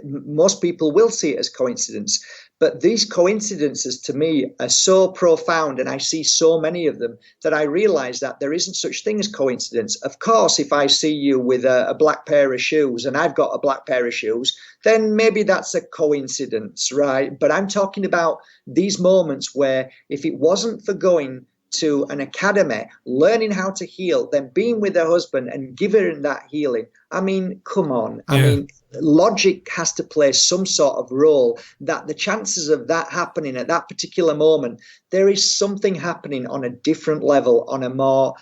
Most people will see it as coincidence. But these coincidences to me are so profound, and I see so many of them, that I realise that there isn't such thing as coincidence. Of course, if I see you with a black pair of shoes and I've got a black pair of shoes, then maybe that's a coincidence, right? But I'm talking about these moments where if it wasn't for going to an academy, learning how to heal, then being with her husband and giving that healing, I mean, come on. I mean, logic has to play some sort of role that the chances of that happening at that particular moment, there is something happening on a different level, on a more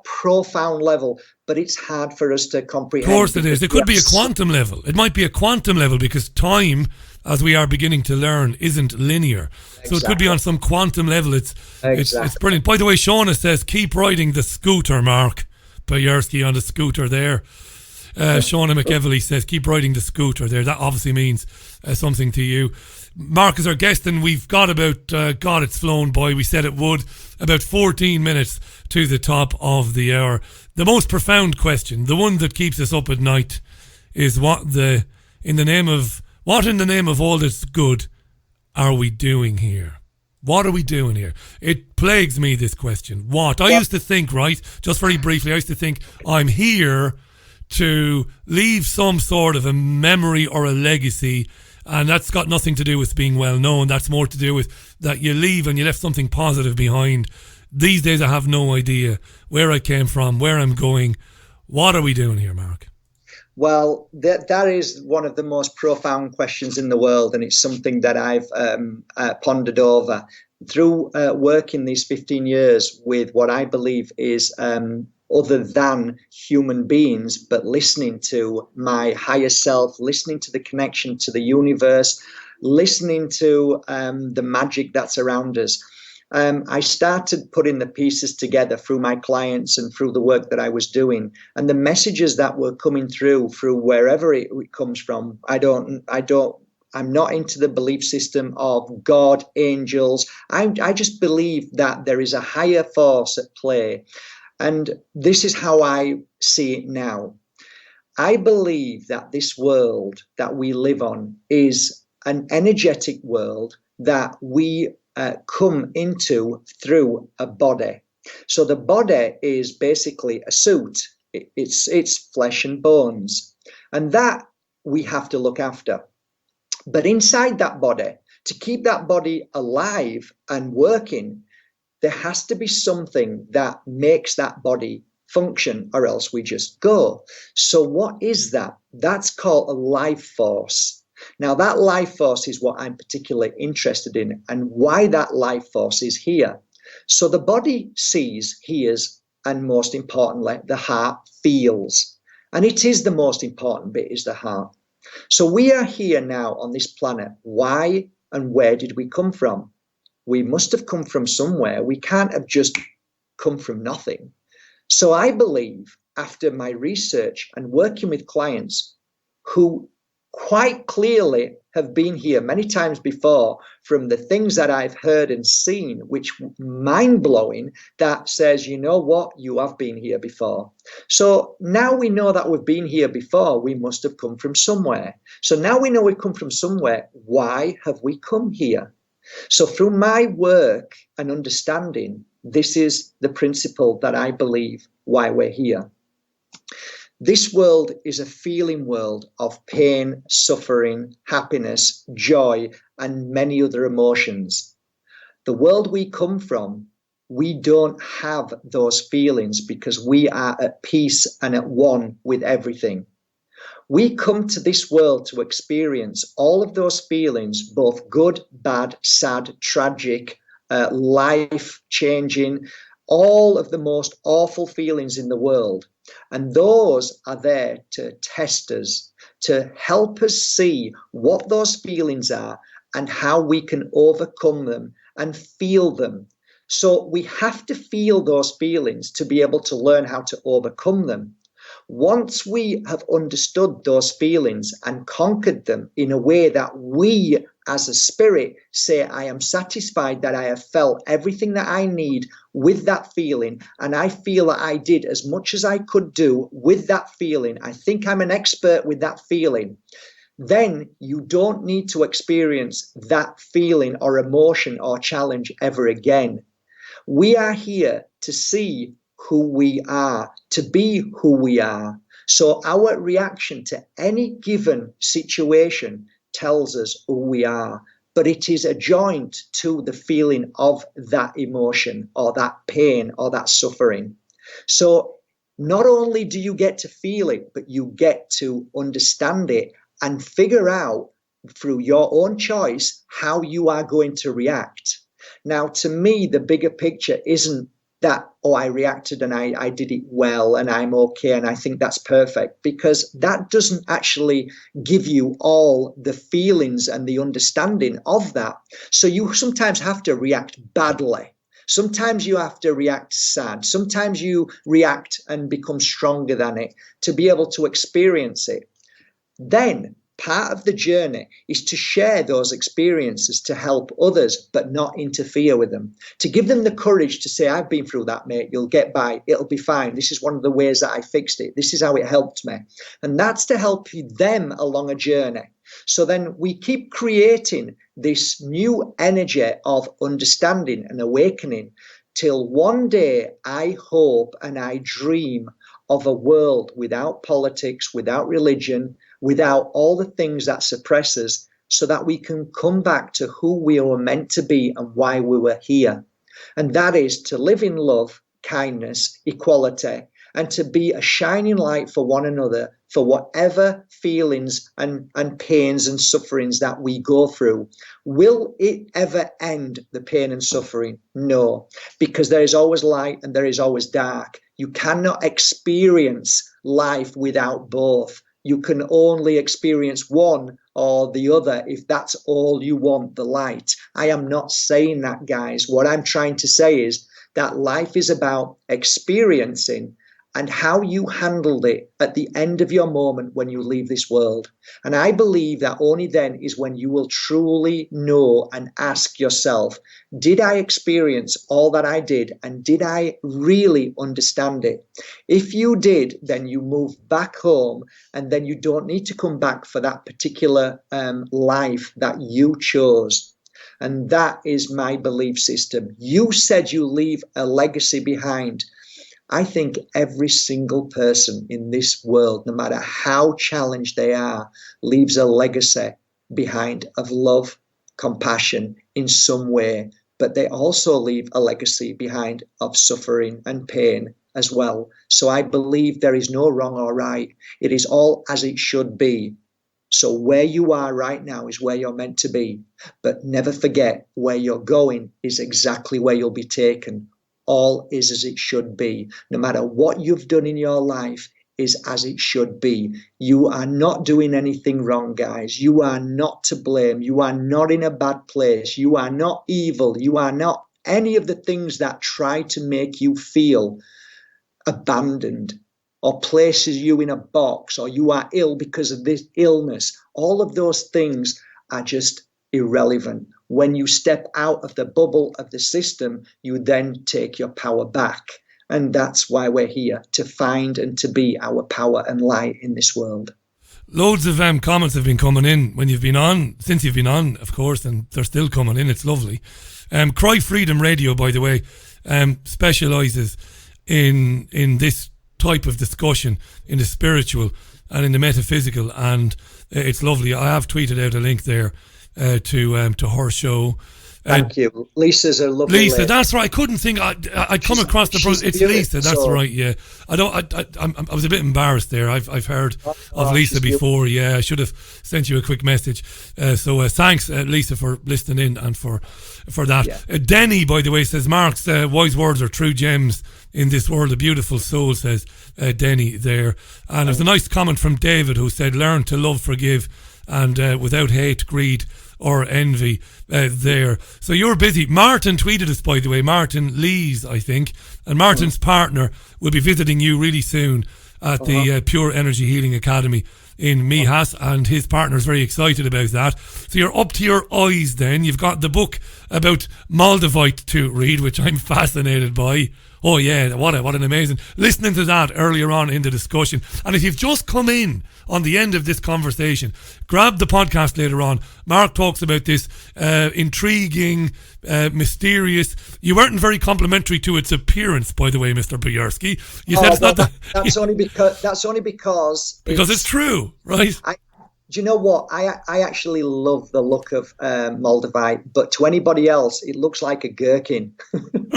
profound level, but it's hard for us to comprehend. Of course it is. It could be a quantum level. It might be a quantum level because time, as we are beginning to learn, isn't linear. So it could be on some quantum level. It's brilliant. By the way, Shauna says, keep riding the scooter, Mark Bajerski, on the scooter there. Shauna McEvely says, keep riding the scooter there. That obviously means something to you. Mark is our guest, and we've got about, God, it's flown by. We said it would. About 14 minutes to the top of the hour. The most profound question, the one that keeps us up at night, is what in the name of all that's good are we doing here? What are we doing here? It plagues me, this question. What? I used to think, right, just very briefly, I used to think I'm here to leave some sort of a memory or a legacy, and that's got nothing to do with being well known. That's more to do with that you leave and you left something positive behind. These days I have no idea where I came from, where I'm going. What are we doing here, Mark? Well, that is one of the most profound questions in the world, and it's something that I've pondered over through working these 15 years with what I believe is other than human beings, but listening to my higher self, listening to the connection to the universe, listening to the magic that's around us. I started putting the pieces together through my clients and through the work that I was doing, and the messages that were coming through wherever it comes from. I'm not into the belief system of God, angels. I just believe that there is a higher force at play, and this is how I see it now. I believe that this world that we live on is an energetic world that we come into through a body. So the body is basically a suit. It's flesh and bones, and that we have to look after. But inside that body, to keep that body alive and working, there has to be something that makes that body function, or else we just go. So what is that? That's called a life force. Now, that life force is what I'm particularly interested in, and why that life force is here. So the body sees, hears, and most importantly, the heart feels. And it is the most important bit, is the heart. So we are here now on this planet. Why and where did we come from? We must have come from somewhere. We can't have just come from nothing. So I believe, after my research and working with clients who quite clearly have been here many times before, from the things that I've heard and seen, which mind-blowing, that says, you know what, you have been here before. So now we know that we've been here before, we must have come from somewhere. So now we know we've come from somewhere. Why have we come here? So through my work and understanding, this is the principle that I believe why we're here. This world is a feeling world of pain, suffering, happiness, joy, and many other emotions. The world we come from, we don't have those feelings because we are at peace and at one with everything. We come to this world to experience all of those feelings, both good, bad, sad, tragic, life-changing, all of the most awful feelings in the world. And those are there to test us, to help us see what those feelings are and how we can overcome them and feel them. So we have to feel those feelings to be able to learn how to overcome them. Once we have understood those feelings and conquered them in a way that we as a spirit say, I am satisfied that I have felt everything that I need with that feeling, and I feel that I did as much as I could do with that feeling. I think I'm an expert with that feeling. Then you don't need to experience that feeling or emotion or challenge ever again. We are here to see who we are, to be who we are. So our reaction to any given situation tells us who we are, but it is adjoined to the feeling of that emotion or that pain or that suffering. So not only do you get to feel it, but you get to understand it and figure out through your own choice how you are going to react. Now, to me, the bigger picture isn't that, oh, I reacted and I did it well and I'm okay and I think that's perfect, because that doesn't actually give you all the feelings and the understanding of that. So you sometimes have to react badly. Sometimes you have to react sad. Sometimes you react and become stronger than it to be able to experience it. Then part of the journey is to share those experiences to help others, but not interfere with them. To give them the courage to say, I've been through that, mate. You'll get by. It'll be fine. This is one of the ways that I fixed it. This is how it helped me. And that's to help them along a journey. So then we keep creating this new energy of understanding and awakening till one day I hope and I dream of a world without politics, without religion, without all the things that suppress us, so that we can come back to who we were meant to be and why we were here. And that is to live in love, kindness, equality, and to be a shining light for one another for whatever feelings and pains and sufferings that we go through. Will it ever end, the pain and suffering? No, because there is always light and there is always dark. You cannot experience life without both. You can only experience one or the other if that's all you want, the light. I am not saying that, guys. What I'm trying to say is that life is about experiencing and how you handled it at the end of your moment when you leave this world. And I believe that only then is when you will truly know and ask yourself, did I experience all that I did, and did I really understand it? If you did, then you move back home, and then you don't need to come back for that particular life that you chose. And that is my belief system. You said you leave a legacy behind. I think every single person in this world, no matter how challenged they are, leaves a legacy behind of love, compassion in some way, but they also leave a legacy behind of suffering and pain as well. So I believe there is no wrong or right. It is all as it should be. So where you are right now is where you're meant to be, but never forget where you're going is exactly where you'll be taken. All is as it should be. No matter what you've done in your life is as it should be. You are not doing anything wrong, guys. You are not to blame. You are not in a bad place. You are not evil. You are not any of the things that try to make you feel abandoned or places you in a box, or you are ill because of this illness. All of those things are just irrelevant. When you step out of the bubble of the system, you then take your power back. And that's why we're here, to find and to be our power and light in this world. Loads of comments have been coming in when you've been on, since you've been on, of course, and they're still coming in. It's lovely. Cry Freedom Radio, by the way, specialises in this type of discussion, in the spiritual and in the metaphysical, and it's lovely. I have tweeted out a link there to her show. Thank you. Lisa's a lovely Lisa, lady. that's right. I couldn't think I'd come across the. It's Lisa. That's right. Yeah, I was a bit embarrassed there. I've heard of Lisa before. Yeah, I should have sent you a quick message. So thanks, Lisa, for listening in and for that. Yeah. Denny, by the way, says Mark's wise words are true gems in this world. A beautiful soul, says Denny there. And there's a nice comment from David who said, "Learn to love, forgive, and without hate, greed, or envy," there. So you're busy. Martin tweeted us, by the way, Martin Lees, I think, and Martin's partner will be visiting you really soon at the Pure Energy Healing Academy in Mihas, and his partner's very excited about that. So you're up to your eyes then. You've got the book about Moldavite to read, which I'm fascinated by. Oh yeah, what an amazing, listening to that earlier on in the discussion. And if you've just come in on the end of this conversation, grab the podcast later on. Mark talks about this intriguing, mysterious. You weren't very complimentary to its appearance, by the way, Mr. Bajerski. You said it's not that's only because it's true, right? Do you know what? I actually love the look of Moldavite, but to anybody else, it looks like a gherkin.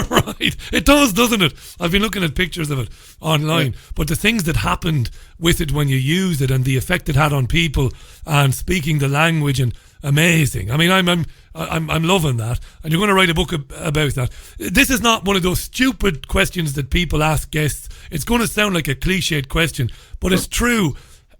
Right. It does, doesn't it? I've been looking at pictures of it online, but the things that happened with it when you used it and the effect it had on people and speaking the language, and amazing. I mean, I'm loving that, and you're going to write a book about that. This is not one of those stupid questions that people ask guests. It's going to sound like a cliched question, but it's true.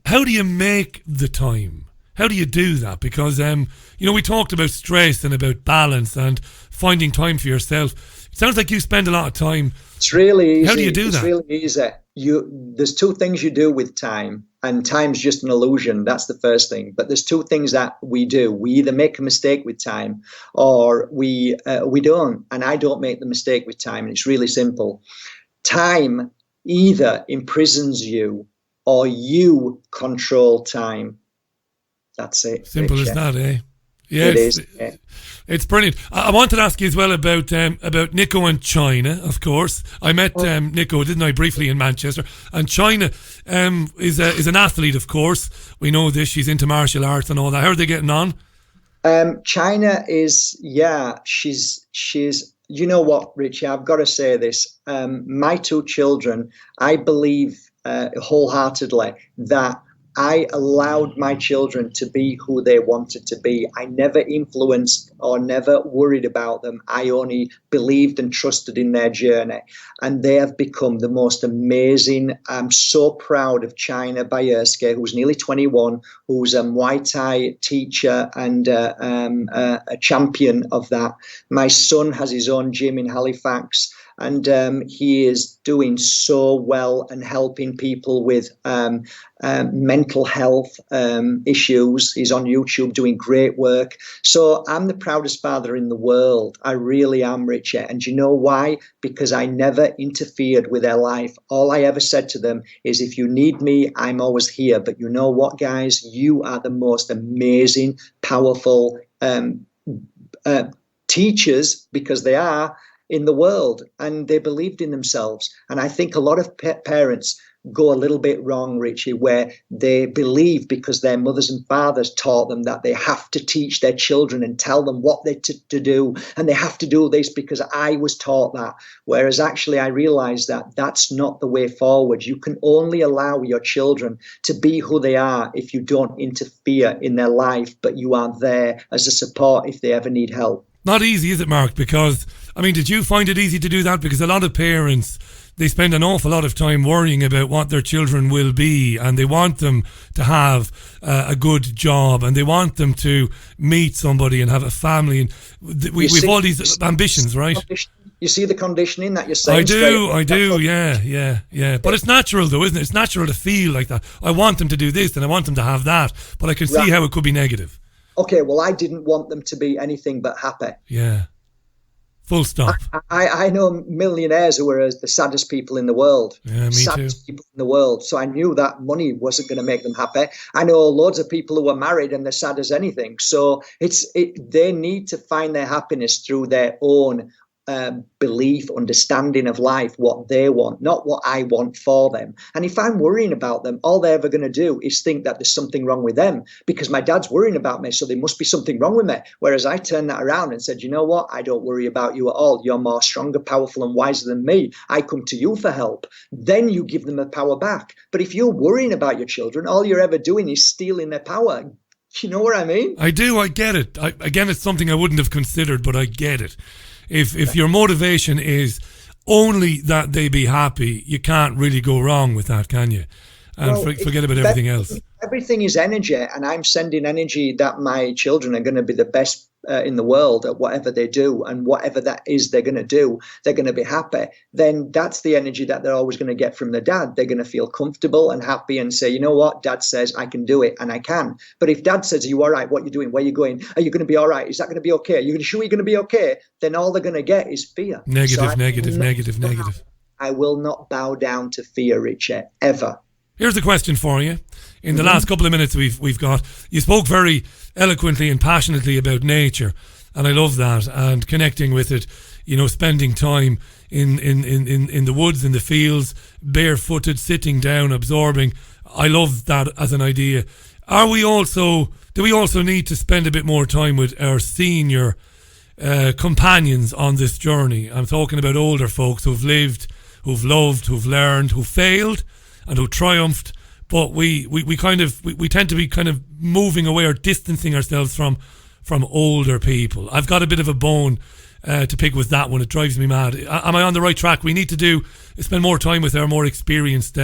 How do you make the time? How do you do that? Because, we talked about stress and about balance and finding time for yourself. It sounds like you spend a lot of time. It's really easy. How do you do that? It's really easy. There's two things you do with time, and time's just an illusion. That's the first thing. But there's two things that we do. We either make a mistake with time or we don't. And I don't make the mistake with time. And it's really simple. Time either imprisons you or you control time. That's it. Simple as that, eh? Yes, it is. Yeah. It's brilliant. I wanted to ask you as well about Nico and China, of course. I met Nico, didn't I, briefly in Manchester. And China is an athlete, of course. We know this. She's into martial arts and all that. How are they getting on? China is, she's. You know what, Richie? I've got to say this. My two children, I believe wholeheartedly that I allowed my children to be who they wanted to be. I never influenced or never worried about them. I only believed and trusted in their journey. And they have become the most amazing. I'm so proud of China Bajerski, who's nearly 21, who's a Muay Thai teacher and a champion of that. My son has his own gym in Halifax. And he is doing so well and helping people with mental health issues. He's on YouTube doing great work. So I'm the proudest father in the world. I really am, Richard. And you know why? Because I never interfered with their life. All I ever said to them is, if you need me, I'm always here. But you know what, guys? You are the most amazing, powerful teachers, because they are, in the world, and they believed in themselves. And I think a lot of parents go a little bit wrong, Richie, where they believe because their mothers and fathers taught them that they have to teach their children and tell them what they to do, and they have to do this because I was taught that. Whereas actually I realized that that's not the way forward. You can only allow your children to be who they are if you don't interfere in their life, but you are there as a support if they ever need help. Not easy, is it, Mark? Because, I mean, did you find it easy to do that? Because a lot of parents, they spend an awful lot of time worrying about what their children will be, and they want them to have a good job, and they want them to meet somebody and have a family. And we've all these ambitions, right? You see the conditioning that you're saying? I do, yeah. But it's natural, though, isn't it? It's natural to feel like that. I want them to do this and I want them to have that, but I can see how it could be negative. Okay, well, I didn't want them to be anything but happy. Yeah. Full stop. I know millionaires who are the saddest people in the world. Yeah, me saddest too. people in the world. So I knew that money wasn't going to make them happy. I know loads of people who are married and they're sad as anything. So they need to find their happiness through their own belief, understanding of life, what they want, not what I want for them. And if I'm worrying about them, all they're ever going to do is think that there's something wrong with them because my dad's worrying about me, so there must be something wrong with me. Whereas I turned that around and said, you know what? I don't worry about you at all. You're more stronger, powerful, and wiser than me. I come to you for help. Then you give them the power back. But if you're worrying about your children, all you're ever doing is stealing their power. You know what I mean? I do. I get it. Again, it's something I wouldn't have considered, but I get it. If your motivation is only that they be happy, you can't really go wrong with that, can you? And forget about everything else. Everything is energy, and I'm sending energy that my children are going to be the best in the world at whatever they do, and whatever that is they're going to do, they're going to be happy. Then that's the energy that they're always going to get from their dad. They're going to feel comfortable and happy and say, you know what, dad says I can do it, and I can. But if dad says, are you all right? What are you doing? Where are you going? Are you going to be all right? Is that going to be okay? Are you sure you're going to be okay? Then all they're going to get is fear. Negative. I will not bow down to fear, Richard, ever. Here's a question for you. In the last couple of minutes we've got, you spoke very eloquently and passionately about nature, and I love that, and connecting with it, you know, spending time in the woods, in the fields, barefooted, sitting down, absorbing. I love that as an idea. Do we also need to spend a bit more time with our senior companions on this journey? I'm talking about older folks who've lived, who've loved, who've learned, who failed and who triumphed, but we tend to be kind of moving away or distancing ourselves from older people. I've got a bit of a bone to pick with that one. It drives me mad. Am I on the right track? We need to spend more time with our more experienced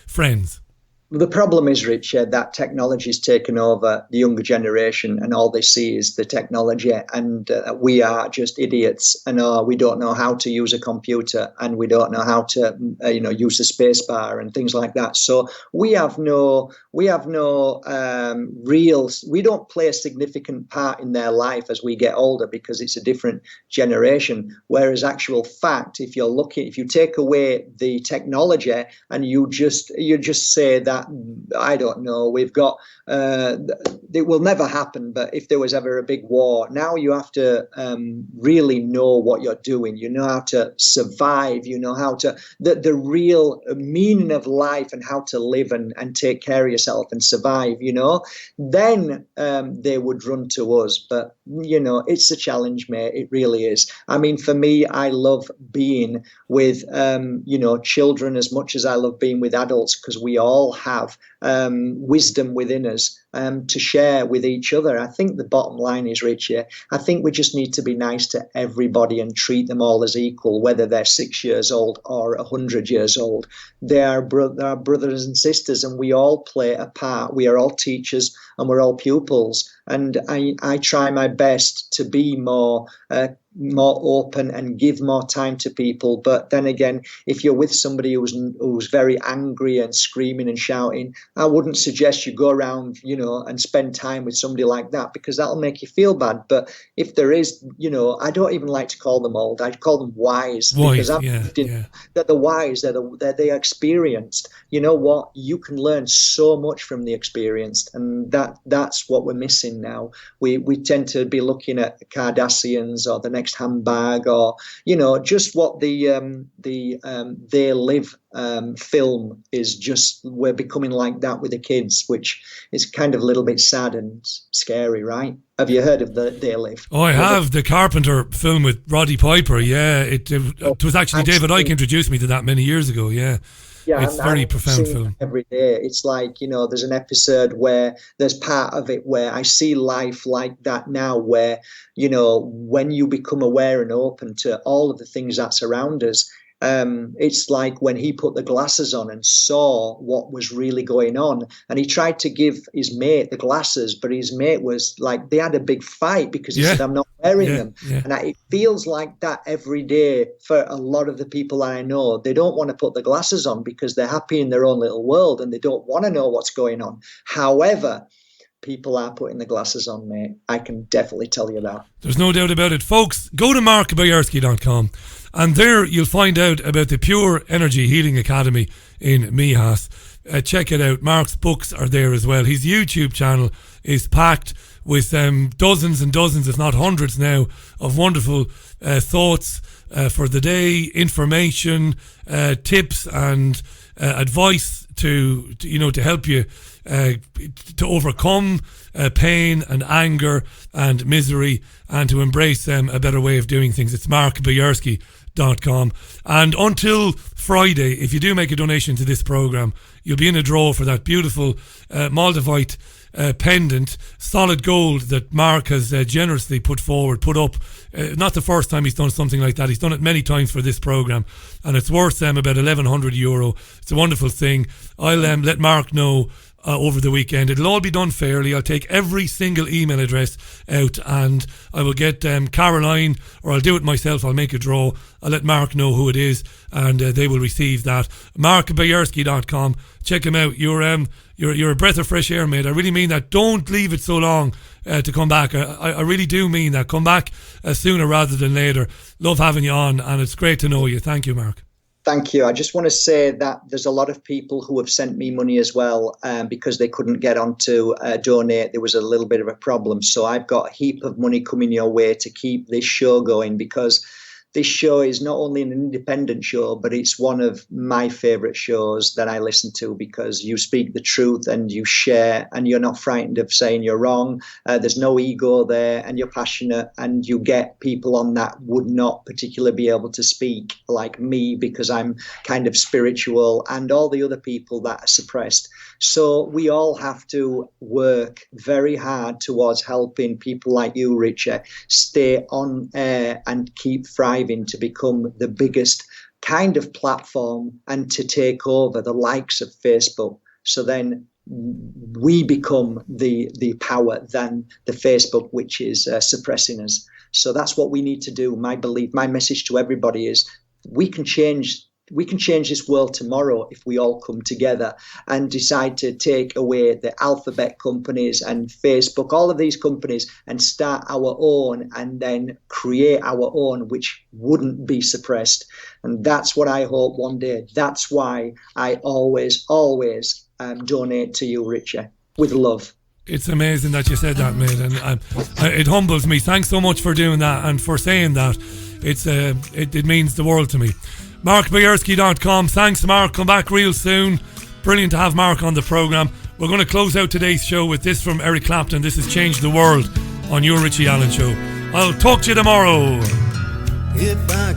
friends. The problem is, Richard, that technology's taken over the younger generation, and all they see is the technology, and we are just idiots, and we don't know how to use a computer, and we don't know how to use a space bar and things like that. So we don't play a significant part in their life as we get older, because it's a different generation. Whereas actual fact, if you take away the technology and you just say that, I don't know, we've got it will never happen, but if there was ever a big war, now you have to really know what you're doing. You know how to survive, you know how to the real meaning of life, and how to live and take care of yourself and survive, you know. Then they would run to us. But you know, it's a challenge, mate. It really is. I mean, for me, I love being with children as much as I love being with adults, because we all have wisdom within us to share with each other. I think the bottom line is, Richie, I think we just need to be nice to everybody and treat them all as equal, whether they're 6 years old or 100 years old. They are brothers and sisters, and we all play a part. We are all teachers and we're all pupils. And I try my best to be more open and give more time to people. But then again, if you're with somebody who's very angry and screaming and shouting, I wouldn't suggest you go around, and spend time with somebody like that, because that'll make you feel bad. But if there is, I don't even like to call them old. I'd call them wise, because they're the wise. They're experienced. You know what? You can learn so much from the experienced, and that's what we're missing now. We tend to be looking at the Kardashians or the next handbag, or just what the They Live film is. Just we're becoming like that with the kids, which is kind of a little bit sad and scary, right? Have you heard of They Live? Oh, I have. The Carpenter film with Roddy Piper. Yeah, it was actually David Icke introduced me to that many years ago. Yeah. Yeah, it's a very profound film. Every day, it's like, there's an episode where there's part of it where I see life like that now, where, when you become aware and open to all of the things that surround us, it's like when he put the glasses on and saw what was really going on, and he tried to give his mate the glasses, but his mate was like, they had a big fight because he said, I'm not wearing them. Yeah. And it feels like that every day for a lot of the people that I know. They don't want to put the glasses on because they're happy in their own little world and they don't want to know what's going on. However, people are putting the glasses on, mate. I can definitely tell you that. There's no doubt about it. Folks, go to markbajerski.com and there you'll find out about the Pure Energy Healing Academy in Mihas. Check it out. Mark's books are there as well. His YouTube channel is packed with dozens and dozens, if not hundreds now, of wonderful thoughts for the day, information, tips and advice to help you to overcome pain and anger and misery and to embrace a better way of doing things. It's markbajerski.com. And until Friday, if you do make a donation to this programme, you'll be in a draw for that beautiful Moldavite pendant, solid gold that Mark has generously put up. Not the first time he's done something like that. He's done it many times for this programme, and it's worth about €1,100. It's a wonderful thing. I'll let Mark know over the weekend. It'll all be done fairly. I'll take every single email address out and I will get Caroline, or I'll do it myself. I'll make a draw. I'll let Mark know who it is and they will receive that. markbajerski.com. Check him out. You're a breath of fresh air, mate. I really mean that. Don't leave it so long to come back. I really do mean that. Come back sooner rather than later. Love having you on, and it's great to know you. Thank you, Mark. Thank you. I just want to say that there's a lot of people who have sent me money as well because they couldn't get on to donate. There was a little bit of a problem. So I've got a heap of money coming your way to keep this show going, because this show is not only an independent show, but it's one of my favourite shows that I listen to, because you speak the truth and you share, and you're not frightened of saying you're wrong. There's no ego there, and you're passionate, and you get people on that would not particularly be able to speak like me, because I'm kind of spiritual, and all the other people that are suppressed. So we all have to work very hard towards helping people like you, Richard, stay on air and keep thriving to become the biggest kind of platform and to take over the likes of Facebook. So then we become the power than the Facebook, which is suppressing us. So that's what we need to do. My belief, my message to everybody is we can change this world tomorrow if we all come together and decide to take away the alphabet companies and Facebook, all of these companies, and start our own, and then create our own, which wouldn't be suppressed. And that's what I hope one day. That's why I always donate to you, Richard, with love. It's amazing that you said that, mate, and it humbles me. Thanks so much for doing that and for saying that. It means the world to me. markbajerski.com. Thanks, Mark. Come back real soon. Brilliant to have Mark on the programme. We're going to close out today's show with this from Eric Clapton. This has changed the world on your Richie Allen Show. I'll talk to you tomorrow. If I